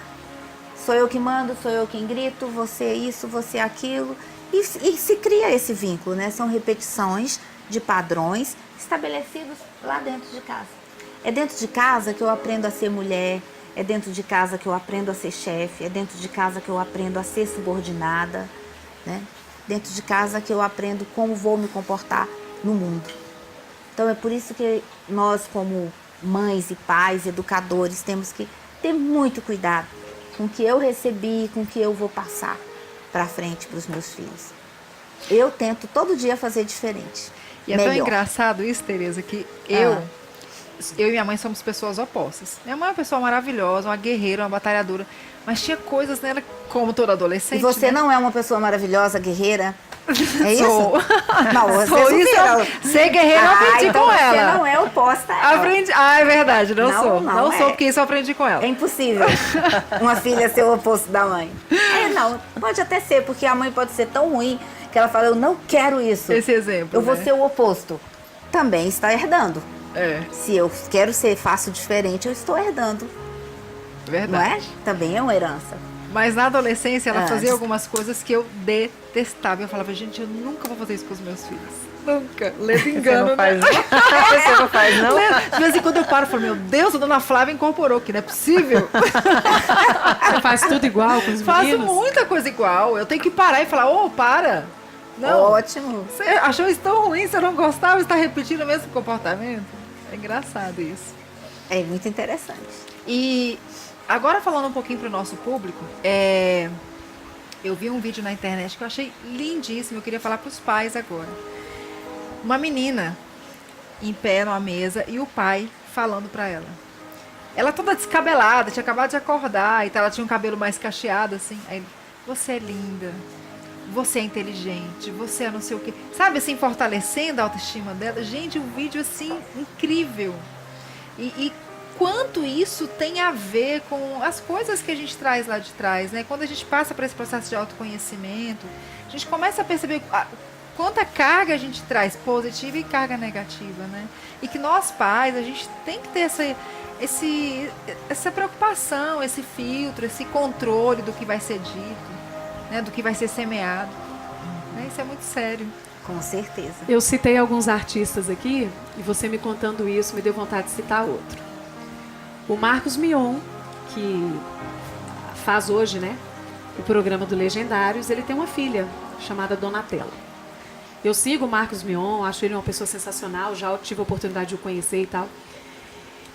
sou eu que mando, sou eu quem grito, você isso, você aquilo. E se cria esse vínculo, né? São repetições de padrões estabelecidos lá dentro de casa. É dentro de casa que eu aprendo a ser mulher, é dentro de casa que eu aprendo a ser chefe, é dentro de casa que eu aprendo a ser subordinada, né? Dentro de casa que eu aprendo como vou me comportar no mundo. Então é por isso que nós, como mães e pais, educadores, temos que ter muito cuidado com o que eu recebi, com o que eu vou passar para frente para os meus filhos. Eu tento todo dia fazer diferente. E é tão melhor. engraçado isso, Tereza, que eu e minha mãe somos pessoas opostas. Minha mãe é uma pessoa maravilhosa, uma guerreira, uma batalhadora, mas tinha coisas nela, como toda adolescente. E você né? não é uma pessoa maravilhosa, guerreira? É isso? Sou. Não, você Sou isso. supera. Ser guerreira eu aprendi então com você ela. não é oposta a ela. Aprendi. Ah, é verdade, não, Não, sou. não Não é. sou, porque isso eu aprendi com ela. É impossível uma filha ser o oposto da mãe. Não, pode até ser, porque a mãe pode ser tão ruim que ela fala, eu não quero isso. Esse exemplo. Eu vou né? ser o oposto. Também está herdando. É, Se eu quero ser, faço diferente, eu estou herdando. Não verdade. é? Também é uma herança. Mas na adolescência ela Ah, fazia algumas coisas que eu detestava. Eu falava, gente, eu nunca vou fazer isso com os meus filhos. Nunca. Levo Você engano. não faz, né? não? Você não faz, não? De vez em quando eu paro e falo, meu Deus, a dona Flávia incorporou, que não é possível. Você faz tudo igual com os Faço meninos? muita coisa igual. Eu tenho que parar e falar, ô, para. Não. Ótimo. Você achou isso tão ruim? Você não gostava? Você está repetindo o mesmo comportamento? É engraçado isso. É muito interessante. E agora falando um pouquinho para o nosso público, eu vi um vídeo na internet que eu achei lindíssimo. Eu queria falar para os pais agora. Uma menina em pé numa mesa e o pai falando para ela. Ela toda descabelada, tinha acabado de acordar, então ela tinha um cabelo mais cacheado assim. Aí ele, você é linda, você é inteligente, você é não sei o quê. Sabe assim, fortalecendo a autoestima dela. Gente, um vídeo assim incrível. E quanto isso tem a ver com as coisas que a gente traz lá de trás, né? Quando a gente passa por esse processo de autoconhecimento, a gente começa a perceber quanta carga a gente traz, positiva e carga negativa, né? E que nós pais, a gente tem que ter essa preocupação, esse filtro, esse controle do que vai ser dito, né? Do que vai ser semeado. Né? Isso é muito sério. Com certeza. Eu citei alguns artistas aqui e você me contando isso me deu vontade de citar outro. O Marcos Mion, que faz hoje, né, o programa do Legendários, ele tem uma filha chamada Donatella. Eu sigo o Marcos Mion, acho ele uma pessoa sensacional, já tive a oportunidade de o conhecer e tal.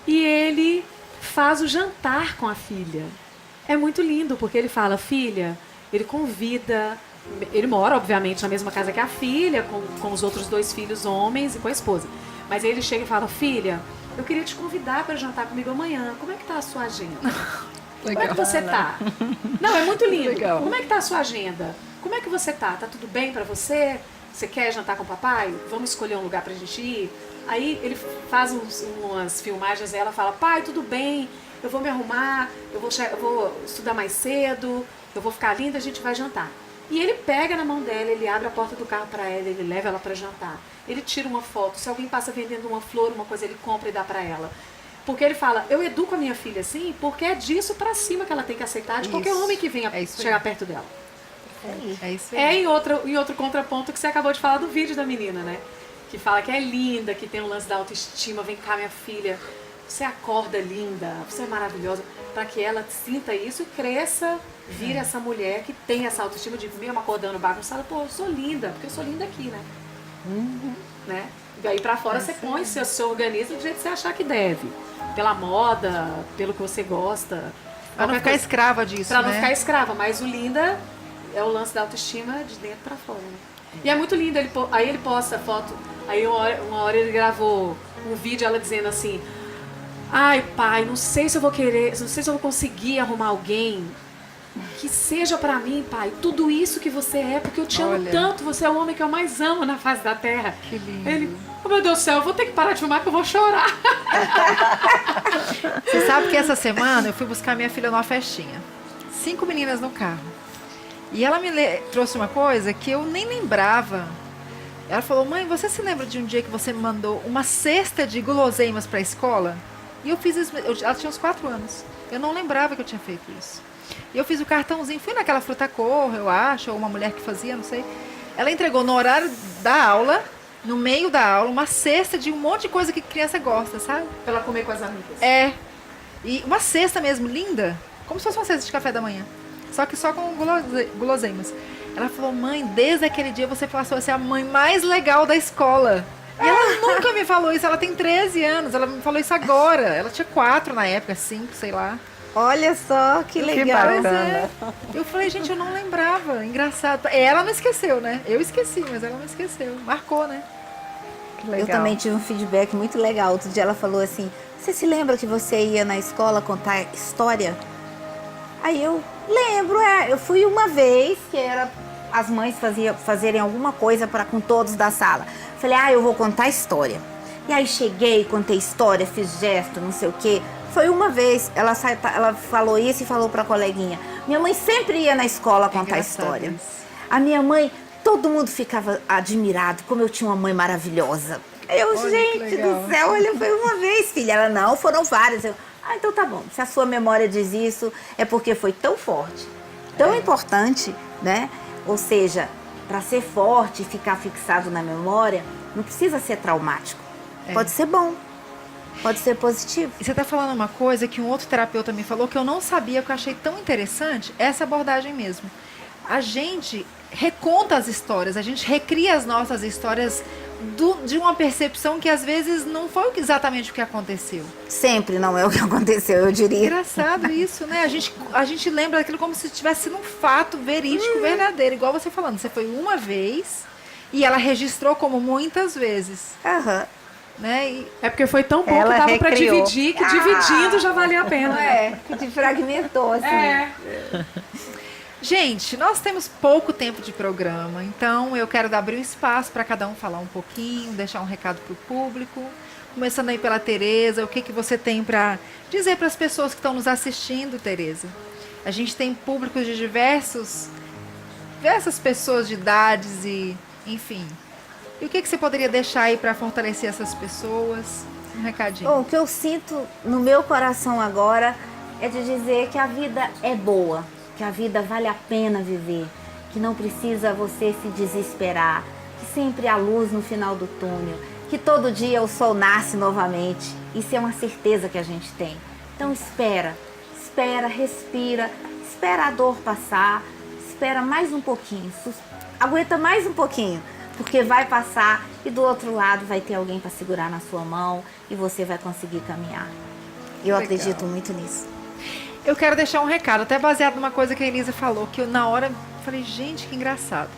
E ele faz o jantar com a filha. É muito lindo, porque ele fala, filha, ele convida... Ele mora, obviamente, na mesma casa que a filha, com os outros 2 filhos homens e com a esposa. Mas aí ele chega e fala, filha, eu queria te convidar para jantar comigo amanhã. Como é que tá a sua agenda? Como é que você tá? Não, é muito lindo. Legal. Como é que tá a sua agenda? Como é que você tá? Tá tudo bem para você? Você quer jantar com o papai? Vamos escolher um lugar pra gente ir? Aí ele faz umas filmagens e ela fala, pai, tudo bem, eu vou me arrumar, eu vou estudar mais cedo, eu vou ficar linda, a gente vai jantar. E ele pega na mão dela, ele abre a porta do carro para ela, ele leva ela para jantar. Ele tira uma foto, se alguém passa vendendo uma flor, uma coisa, ele compra e dá para ela. Porque ele fala, eu educo a minha filha assim, porque é disso para cima que ela tem que aceitar de qualquer Isso. homem que venha É isso aí. chegar perto dela. É isso aí. É em outro contraponto que você acabou de falar do vídeo da menina, né? Que fala que é linda, que tem um lance da autoestima, vem cá minha filha, você acorda linda, você é maravilhosa, para que ela sinta isso e cresça, vire essa mulher que tem essa autoestima de mesmo acordando bagunçada, pô, eu sou linda, porque eu sou linda aqui, né? Né? E aí pra fora você põe seu organismo do jeito que você achar que deve. Pela moda, pelo que você gosta. Pra não ficar escrava disso, Pra né? não ficar escrava, mas o linda é o lance da autoestima de dentro pra fora, né? E é muito lindo, aí ele posta a foto, aí uma hora ele gravou um vídeo ela dizendo assim, ai pai, não sei se eu vou conseguir arrumar alguém que seja pra mim, pai, tudo isso que você é, porque eu te amo Olha. tanto, você é o homem que eu mais amo na face da terra. Que lindo. Ele, oh meu Deus do céu, eu vou ter que parar de filmar que eu vou chorar. Você sabe que essa semana eu fui buscar minha filha numa festinha. 5 meninas no carro. E ela me trouxe uma coisa que eu nem lembrava. Ela falou, mãe, você se lembra de um dia que você me mandou uma cesta de guloseimas para a escola? E eu fiz isso, ela tinha uns 4 anos. Eu não lembrava que eu tinha feito isso. E eu fiz o cartãozinho, fui naquela fruta-cor, eu acho, ou uma mulher que fazia, não sei. Ela entregou no horário da aula, no meio da aula, uma cesta de um monte de coisa que criança gosta, sabe? Pra ela comer com as amigas. É. E uma cesta mesmo, linda. Como se fosse uma cesta de café da manhã. Só que só com guloseimas. Ela falou, mãe, desde aquele dia você passou a ser a mãe mais legal da escola. E ela nunca me falou isso, ela tem 13 anos, ela me falou isso agora. Ela tinha 4 na época, 5, sei lá. Olha só, que legal. Pois é. Eu falei, gente, eu não lembrava. Engraçado. Ela não esqueceu, né? Eu esqueci, mas ela não esqueceu. Marcou, né? Que legal. Eu também tive um feedback muito legal. Outro dia ela falou assim, você se lembra que você ia na escola contar história? Aí eu lembro, eu fui uma vez, que era as mães fazerem alguma coisa com todos da sala. Falei, eu vou contar história. E aí cheguei, contei história, fiz gesto, não sei o quê. Foi uma vez, ela falou isso e falou pra coleguinha. Minha mãe sempre ia na escola contar história. Isso. A minha mãe, todo mundo ficava admirado, como eu tinha uma mãe maravilhosa. Eu, Olha, gente do céu, olha, foi uma vez, filha. Ela, não, foram várias. Eu, então tá bom. Se a sua memória diz isso, é porque foi tão forte, tão importante, né? Ou seja, para ser forte e ficar fixado na memória, não precisa ser traumático. Pode ser bom, pode ser positivo. E você está falando uma coisa que um outro terapeuta me falou que eu não sabia, que eu achei tão interessante, essa abordagem mesmo. A gente reconta as histórias, a gente recria as nossas histórias de uma percepção que às vezes não foi exatamente o que aconteceu. Sempre não é o que aconteceu, eu diria. Engraçado isso, né? A gente lembra daquilo como se tivesse sido um fato verídico, verdadeiro. Igual você falando, você foi uma vez e ela registrou como muitas vezes. Aham. Né? E É porque foi tão bom Ela que dava pra recriou. dividir, que dividindo já valia a pena. Que te fragmentou, assim. gente, nós temos pouco tempo de programa, então eu quero abrir um espaço para cada um falar um pouquinho, deixar um recado para o público. Começando aí pela Tereza, o que você tem para dizer para as pessoas que estão nos assistindo, Tereza? A gente tem públicos de diversas pessoas de idades e, enfim. E o que você poderia deixar aí para fortalecer essas pessoas? Um recadinho. Bom, o que eu sinto no meu coração agora é de dizer que a vida é boa, que a vida vale a pena viver, que não precisa você se desesperar, que sempre há luz no final do túnel, que todo dia o sol nasce novamente. Isso é uma certeza que a gente tem. Então espera, respira, espera a dor passar, espera mais um pouquinho, aguenta mais um pouquinho, porque vai passar e do outro lado vai ter alguém para segurar na sua mão e você vai conseguir caminhar. Eu acredito muito nisso. Eu quero deixar um recado, até baseado numa coisa que a Elisa falou, que eu na hora falei, gente, que engraçado.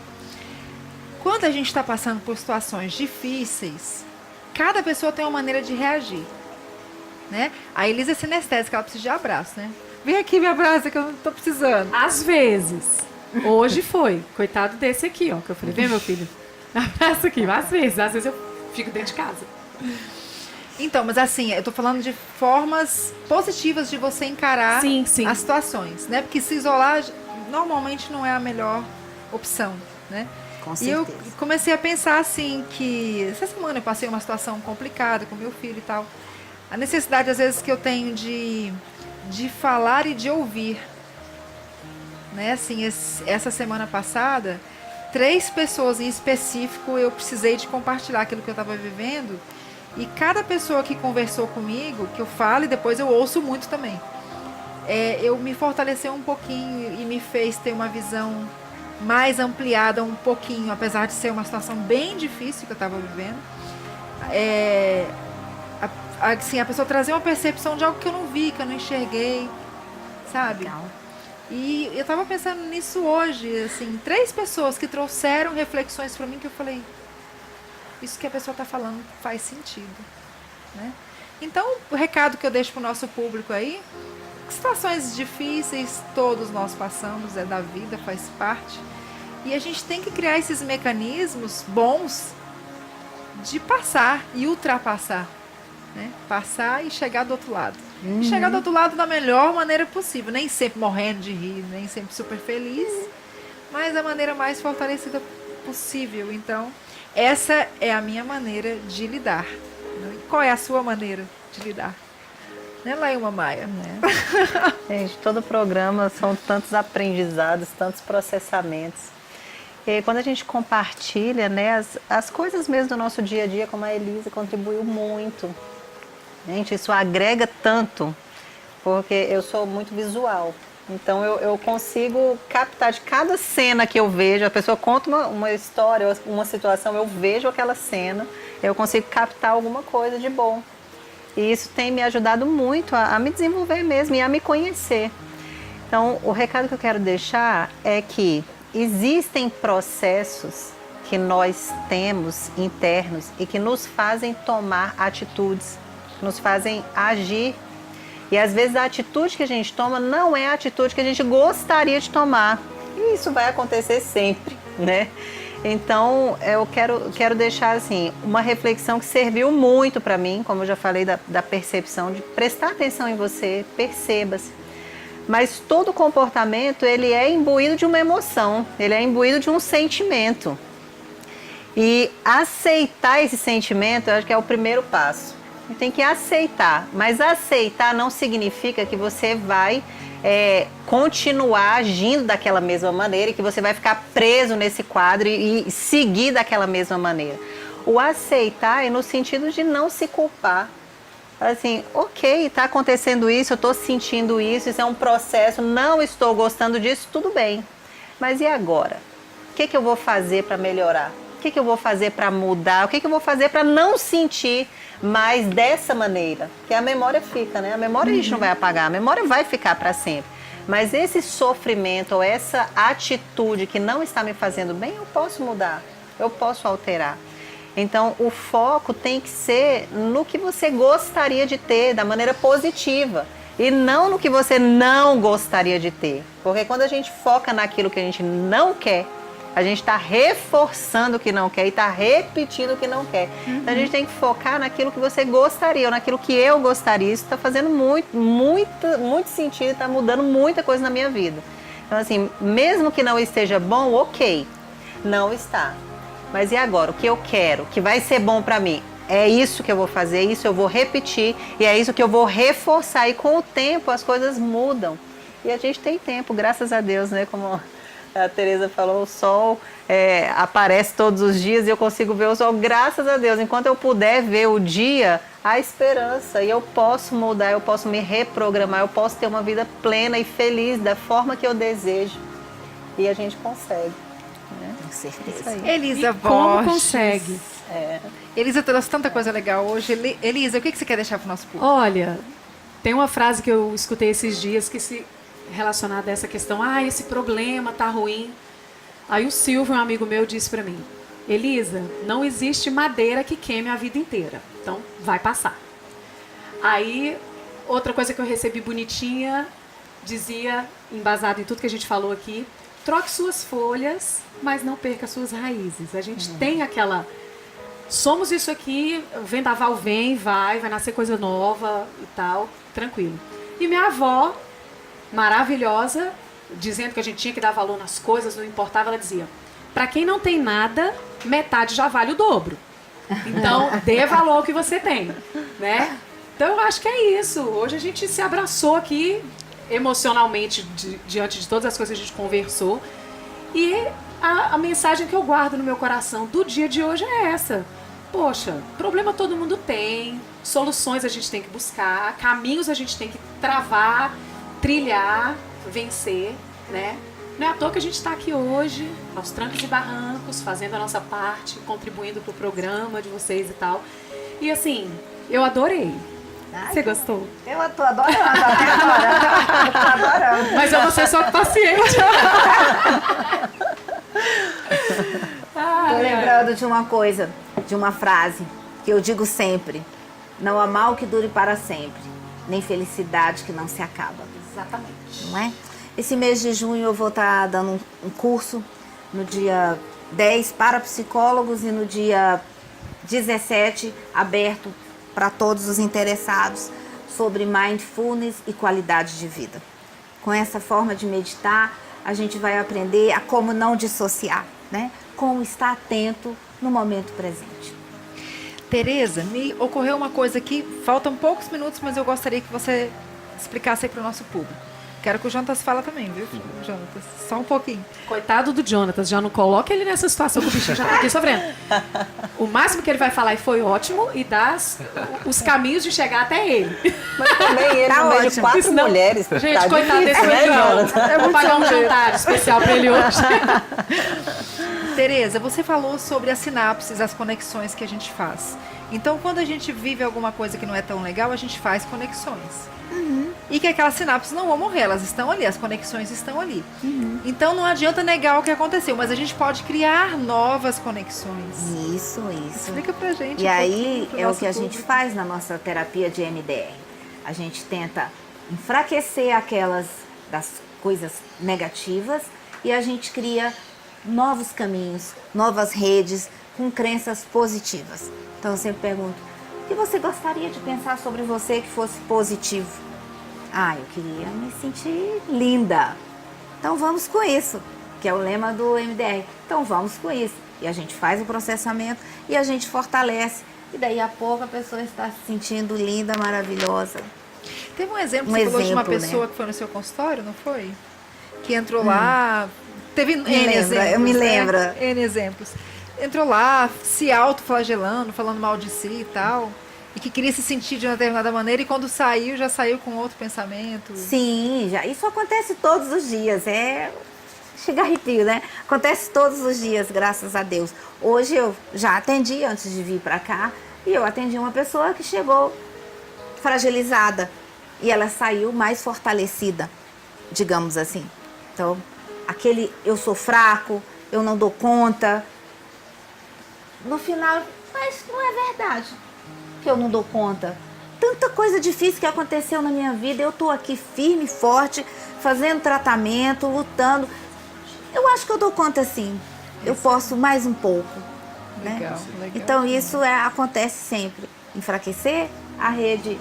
Quando a gente está passando por situações difíceis, cada pessoa tem uma maneira de reagir, né? A Elisa é sinestésica, ela precisa de abraço, né? Vem aqui, me abraça que eu não tô precisando. Às vezes. Hoje foi. Coitado desse aqui, ó. Que eu falei, vem meu filho. Abraça aqui. Às vezes eu fico dentro de casa. Então, mas assim, eu tô falando de formas positivas de você encarar Sim, sim. as situações, né? Porque se isolar normalmente não é a melhor opção, né? Com E eu certeza. comecei a pensar assim que essa semana eu passei uma situação complicada com meu filho e tal. A necessidade às vezes que eu tenho de falar e de ouvir, né? Assim, essa semana passada, 3 pessoas em específico eu precisei de compartilhar aquilo que eu estava vivendo. E cada pessoa que conversou comigo, que eu falo e depois eu ouço muito também, eu me fortaleceu um pouquinho e me fez ter uma visão mais ampliada um pouquinho, apesar de ser uma situação bem difícil que eu estava vivendo. Assim, a pessoa trazer uma percepção de algo que eu não vi, que eu não enxerguei, sabe? Legal. E eu estava pensando nisso hoje, assim, 3 pessoas que trouxeram reflexões para mim que eu falei, isso que a pessoa está falando faz sentido, né? Então, o recado que eu deixo para o nosso público aí, situações difíceis todos nós passamos, é da vida, faz parte. E a gente tem que criar esses mecanismos bons de passar e ultrapassar, né? Passar e chegar do outro lado. E chegar do outro lado da melhor maneira possível, nem sempre morrendo de rir, nem sempre super feliz, mas da maneira mais fortalecida possível. Então, essa é a minha maneira de lidar. Qual é a sua maneira de lidar? Né, Laíma Maia? Gente, todo programa são tantos aprendizados, tantos processamentos. E quando a gente compartilha, né, as coisas mesmo do nosso dia a dia, como a Elisa contribuiu muito. Gente, isso agrega tanto, porque eu sou muito visual. Então eu consigo captar de cada cena que eu vejo, a pessoa conta uma história, uma situação, eu vejo aquela cena, eu consigo captar alguma coisa de bom. E isso tem me ajudado muito a me desenvolver mesmo e a me conhecer. Então, o recado que eu quero deixar é que existem processos que nós temos internos e que nos fazem tomar atitudes, que nos fazem agir. E às vezes a atitude que a gente toma não é a atitude que a gente gostaria de tomar. E isso vai acontecer sempre, né? Então, eu quero deixar assim, uma reflexão que serviu muito para mim, como eu já falei, da percepção, de prestar atenção em você, perceba-se. Mas todo comportamento, ele é imbuído de uma emoção, ele é imbuído de um sentimento. E aceitar esse sentimento, eu acho que é o primeiro passo. Tem que aceitar, mas aceitar não significa que você vai continuar agindo daquela mesma maneira e que você vai ficar preso nesse quadro e seguir daquela mesma maneira. O aceitar é no sentido de não se culpar. Assim, ok, está acontecendo isso, eu estou sentindo isso é um processo, não estou gostando disso, tudo bem. Mas e agora? O que eu vou fazer para melhorar? O que eu vou fazer para mudar? O que eu vou fazer para não sentir mais dessa maneira? Porque a memória fica, né? A memória a gente não vai apagar, a memória vai ficar para sempre. Mas esse sofrimento ou essa atitude que não está me fazendo bem, eu posso mudar, eu posso alterar. Então, o foco tem que ser no que você gostaria de ter, da maneira positiva. E não no que você não gostaria de ter. Porque quando a gente foca naquilo que a gente não quer, a gente está reforçando o que não quer e está repetindo o que não quer. Então, a gente tem que focar naquilo que você gostaria, ou naquilo que eu gostaria. Isso está fazendo muito sentido, está mudando muita coisa na minha vida. Então, assim, mesmo que não esteja bom, ok, não está. Mas e agora? O que eu quero? Que vai ser bom para mim? É isso que eu vou fazer, isso eu vou repetir e é isso que eu vou reforçar. E com o tempo as coisas mudam. E a gente tem tempo, graças a Deus, né? Como a Tereza falou, o sol aparece todos os dias e eu consigo ver o sol, graças a Deus. Enquanto eu puder ver o dia, há esperança e eu posso mudar, eu posso me reprogramar, eu posso ter uma vida plena e feliz da forma que eu desejo. E a gente consegue. Com certeza. Elisa Como Borges. consegue? Elisa trouxe tanta coisa legal hoje. Elisa, o que você quer deixar para o nosso público? Olha, tem uma frase que eu escutei esses dias que se relacionada a essa questão, esse problema tá ruim. Aí o Silvio, um amigo meu, disse para mim, Elisa, não existe madeira que queime a vida inteira, então vai passar. Aí, outra coisa que eu recebi bonitinha, dizia, embasado em tudo que a gente falou aqui, troque suas folhas, mas não perca suas raízes. A gente tem aquela... Somos isso aqui, o vendaval vem, vai nascer coisa nova e tal, tranquilo. E minha avó, maravilhosa, dizendo que a gente tinha que dar valor nas coisas, não importava, ela dizia, para quem não tem nada, metade já vale o dobro. Então, dê valor ao que você tem, né? Então, eu acho que é isso. Hoje a gente se abraçou aqui, emocionalmente, diante de todas as coisas que a gente conversou. E a mensagem que eu guardo no meu coração do dia de hoje é essa. Poxa, problema todo mundo tem, soluções a gente tem que buscar, caminhos a gente tem que travar, trilhar, vencer, né? Não é à toa que a gente está aqui hoje, aos trancos e barrancos, fazendo a nossa parte, contribuindo para o programa de vocês e tal. E assim, eu adorei. Você gostou? Eu tô adorando, até agora. Eu tô adorando. Mas eu vou ser só paciente. Tô lembrando de uma coisa, de uma frase que eu digo sempre. Não há mal que dure para sempre, nem felicidade que não se acaba. Exatamente. Não é? Esse mês de junho eu vou estar dando um curso no dia 10 para psicólogos e no dia 17 aberto para todos os interessados sobre mindfulness e qualidade de vida. Com essa forma de meditar, a gente vai aprender a como não dissociar, né? Como estar atento no momento presente. Tereza, me ocorreu uma coisa aqui, faltam poucos minutos, mas eu gostaria que você explicasse aí para o nosso público. Quero que o Jonatas fale também, viu, Jonatas? Só um pouquinho. Coitado do Jonatas, já não coloca ele nessa situação que o bichinho já tá aqui sofrendo. O máximo que ele vai falar e foi ótimo e dá os caminhos de chegar até ele. Mas também ele, Tá no meio de ótimo. 4 Não, mulheres, gente, tá coitado difícil, desse né, João. Jonathan? Eu vou pagar um jantar especial pra ele hoje. Tereza, você falou sobre as sinapses, as conexões que a gente faz. Então, quando a gente vive alguma coisa que não é tão legal, a gente faz conexões. E que aquelas sinapses não vão morrer, elas estão ali, as conexões estão ali. Então, não adianta negar o que aconteceu, mas a gente pode criar novas conexões. Isso. Explica pra gente. E um aí pouquinho pro é o nosso que a gente público. faz na nossa terapia de MDR. A gente tenta enfraquecer aquelas das coisas negativas e a gente cria novos caminhos, novas redes com crenças positivas. Então eu sempre pergunto, o que você gostaria de pensar sobre você que fosse positivo? Ah, eu queria me sentir linda. Então vamos com isso, que é o lema do MDR. Então vamos com isso. E a gente faz o processamento e a gente fortalece. E daí a pouco a pessoa está se sentindo linda, maravilhosa. Teve um exemplo, Um você falou de uma exemplo, pessoa né? que foi no seu consultório, não foi? Que entrou lá, teve N lembra, exemplos, eu me né? lembro. N exemplos. Entrou lá, se autoflagelando, falando mal de si e tal, e que queria se sentir de uma determinada maneira, e quando saiu, já saiu com outro pensamento. Sim, já, isso acontece todos os dias. Chega arrepio, né? Acontece todos os dias, graças a Deus. Hoje eu já atendi, antes de vir para cá, e eu atendi uma pessoa que chegou fragilizada e ela saiu mais fortalecida, digamos assim. Então, aquele eu sou fraco, eu não dou conta. No final, mas não é verdade que eu não dou conta. Tanta coisa difícil que aconteceu na minha vida, eu tô aqui firme, forte, fazendo tratamento, lutando. Eu acho que eu dou conta sim. Eu posso mais um pouco. Né? Legal, legal. Então isso acontece sempre. Enfraquecer a rede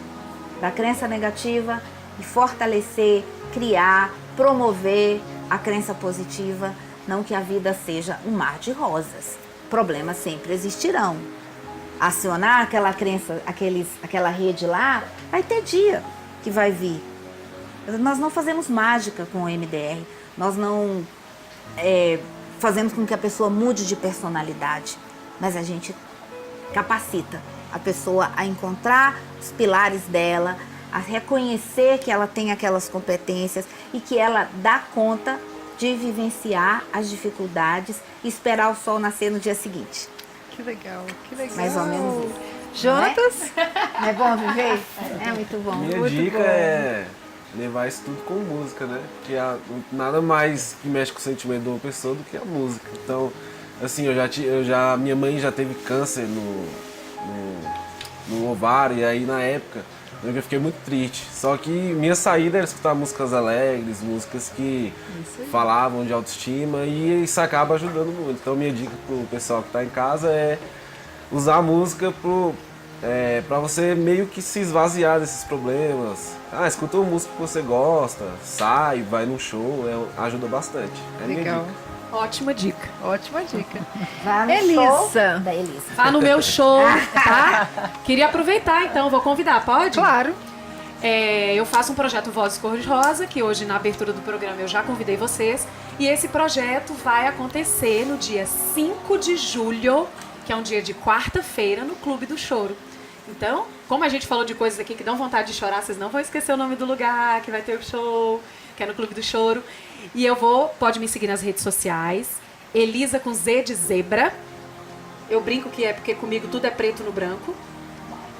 da crença negativa e fortalecer, criar, promover a crença positiva. Não que a vida seja um mar de rosas. Problemas sempre existirão. Acionar aquela crença, aquela rede lá, vai ter dia que vai vir. Nós não fazemos mágica com o MDR. Nós não fazemos com que a pessoa mude de personalidade, mas a gente capacita a pessoa a encontrar os pilares dela, a reconhecer que ela tem aquelas competências e que ela dá conta de vivenciar as dificuldades e esperar o sol nascer no dia seguinte. Que legal, que legal. Mais ou menos isso. Jonatas? Não é bom viver? É muito bom. Minha Muito dica bom. é levar isso tudo com música, né? Porque nada mais que mexe com o sentimento de uma pessoa do que a música. Então, assim, minha mãe já teve câncer no ovário, e aí na época eu fiquei muito triste. Só que minha saída era escutar músicas alegres, músicas que falavam de autoestima, e isso acaba ajudando muito. Então minha dica pro pessoal que tá em casa é usar a música pra você meio que se esvaziar desses problemas. Escuta uma música que você gosta, sai, vai num show, ajuda bastante. É a minha Legal. dica. Ótima dica. Ótima dica. Vá no Elisa. show da Elisa. Vá no meu show, tá? Queria aproveitar, então, vou convidar, pode? Claro. Eu faço um projeto Vozes Cor-de-Rosa, que hoje na abertura do programa eu já convidei vocês. E esse projeto vai acontecer no dia 5 de julho, que é um dia de quarta-feira, no Clube do Choro. Então, como a gente falou de coisas aqui que dão vontade de chorar, vocês não vão esquecer o nome do lugar que vai ter o show, que é no Clube do Choro. E pode me seguir nas redes sociais, Elisa com Z de zebra. Eu brinco que é porque comigo tudo é preto no branco.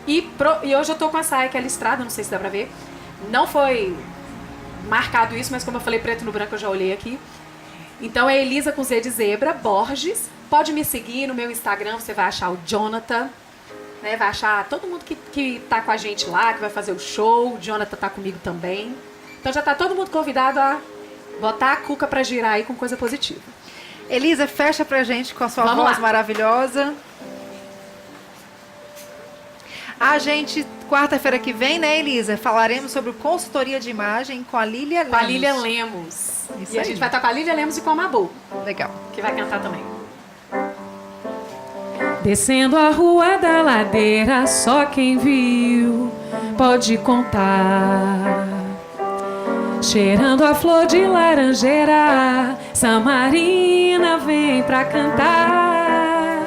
E hoje eu tô com a saia que é listrada, não sei se dá pra ver. Não foi marcado isso, mas como eu falei preto no branco, eu já olhei aqui. Então é Elisa com Z de zebra, Borges. Pode me seguir no meu Instagram, você vai achar o Jonathan, né? Vai achar todo mundo que tá com a gente lá, que vai fazer o show. O Jonathan tá comigo também. Então já tá todo mundo convidado a botar a cuca pra girar aí com coisa positiva. Elisa, fecha pra gente com a sua Vamos voz lá. maravilhosa. A gente, quarta-feira que vem, né, Elisa, falaremos sobre consultoria de imagem com a Lília Lemos. Com a Lília Lemos. Isso E a aí. gente vai estar com a Lília Lemos e com a Mabu, Legal. que vai cantar também. Descendo a rua da ladeira, só quem viu pode contar. Cheirando a flor de laranjeira, Samarina vem pra cantar.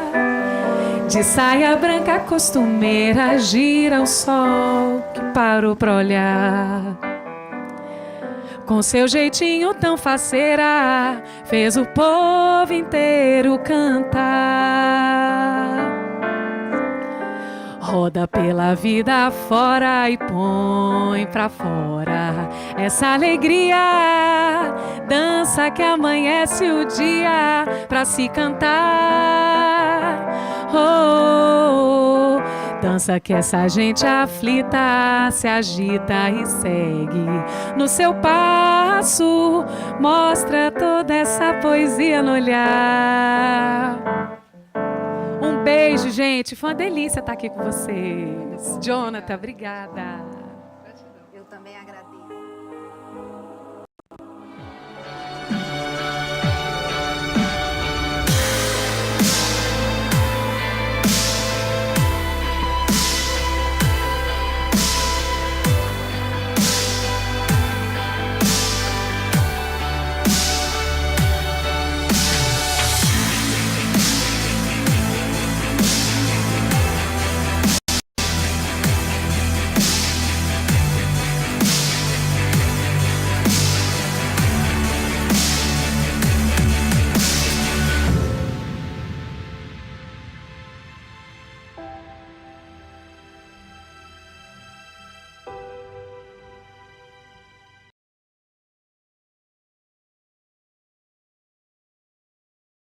De saia branca costumeira, gira o sol que parou pra olhar. Com seu jeitinho tão faceira, fez o povo inteiro cantar. Roda pela vida fora e põe pra fora essa alegria. Dança que amanhece o dia pra se cantar. Oh, dança que essa gente aflita se agita e segue no seu passo. Mostra toda essa poesia no olhar. Um beijo, gente. Foi uma delícia estar aqui com vocês. Jonathan, obrigada. Eu também agradeço.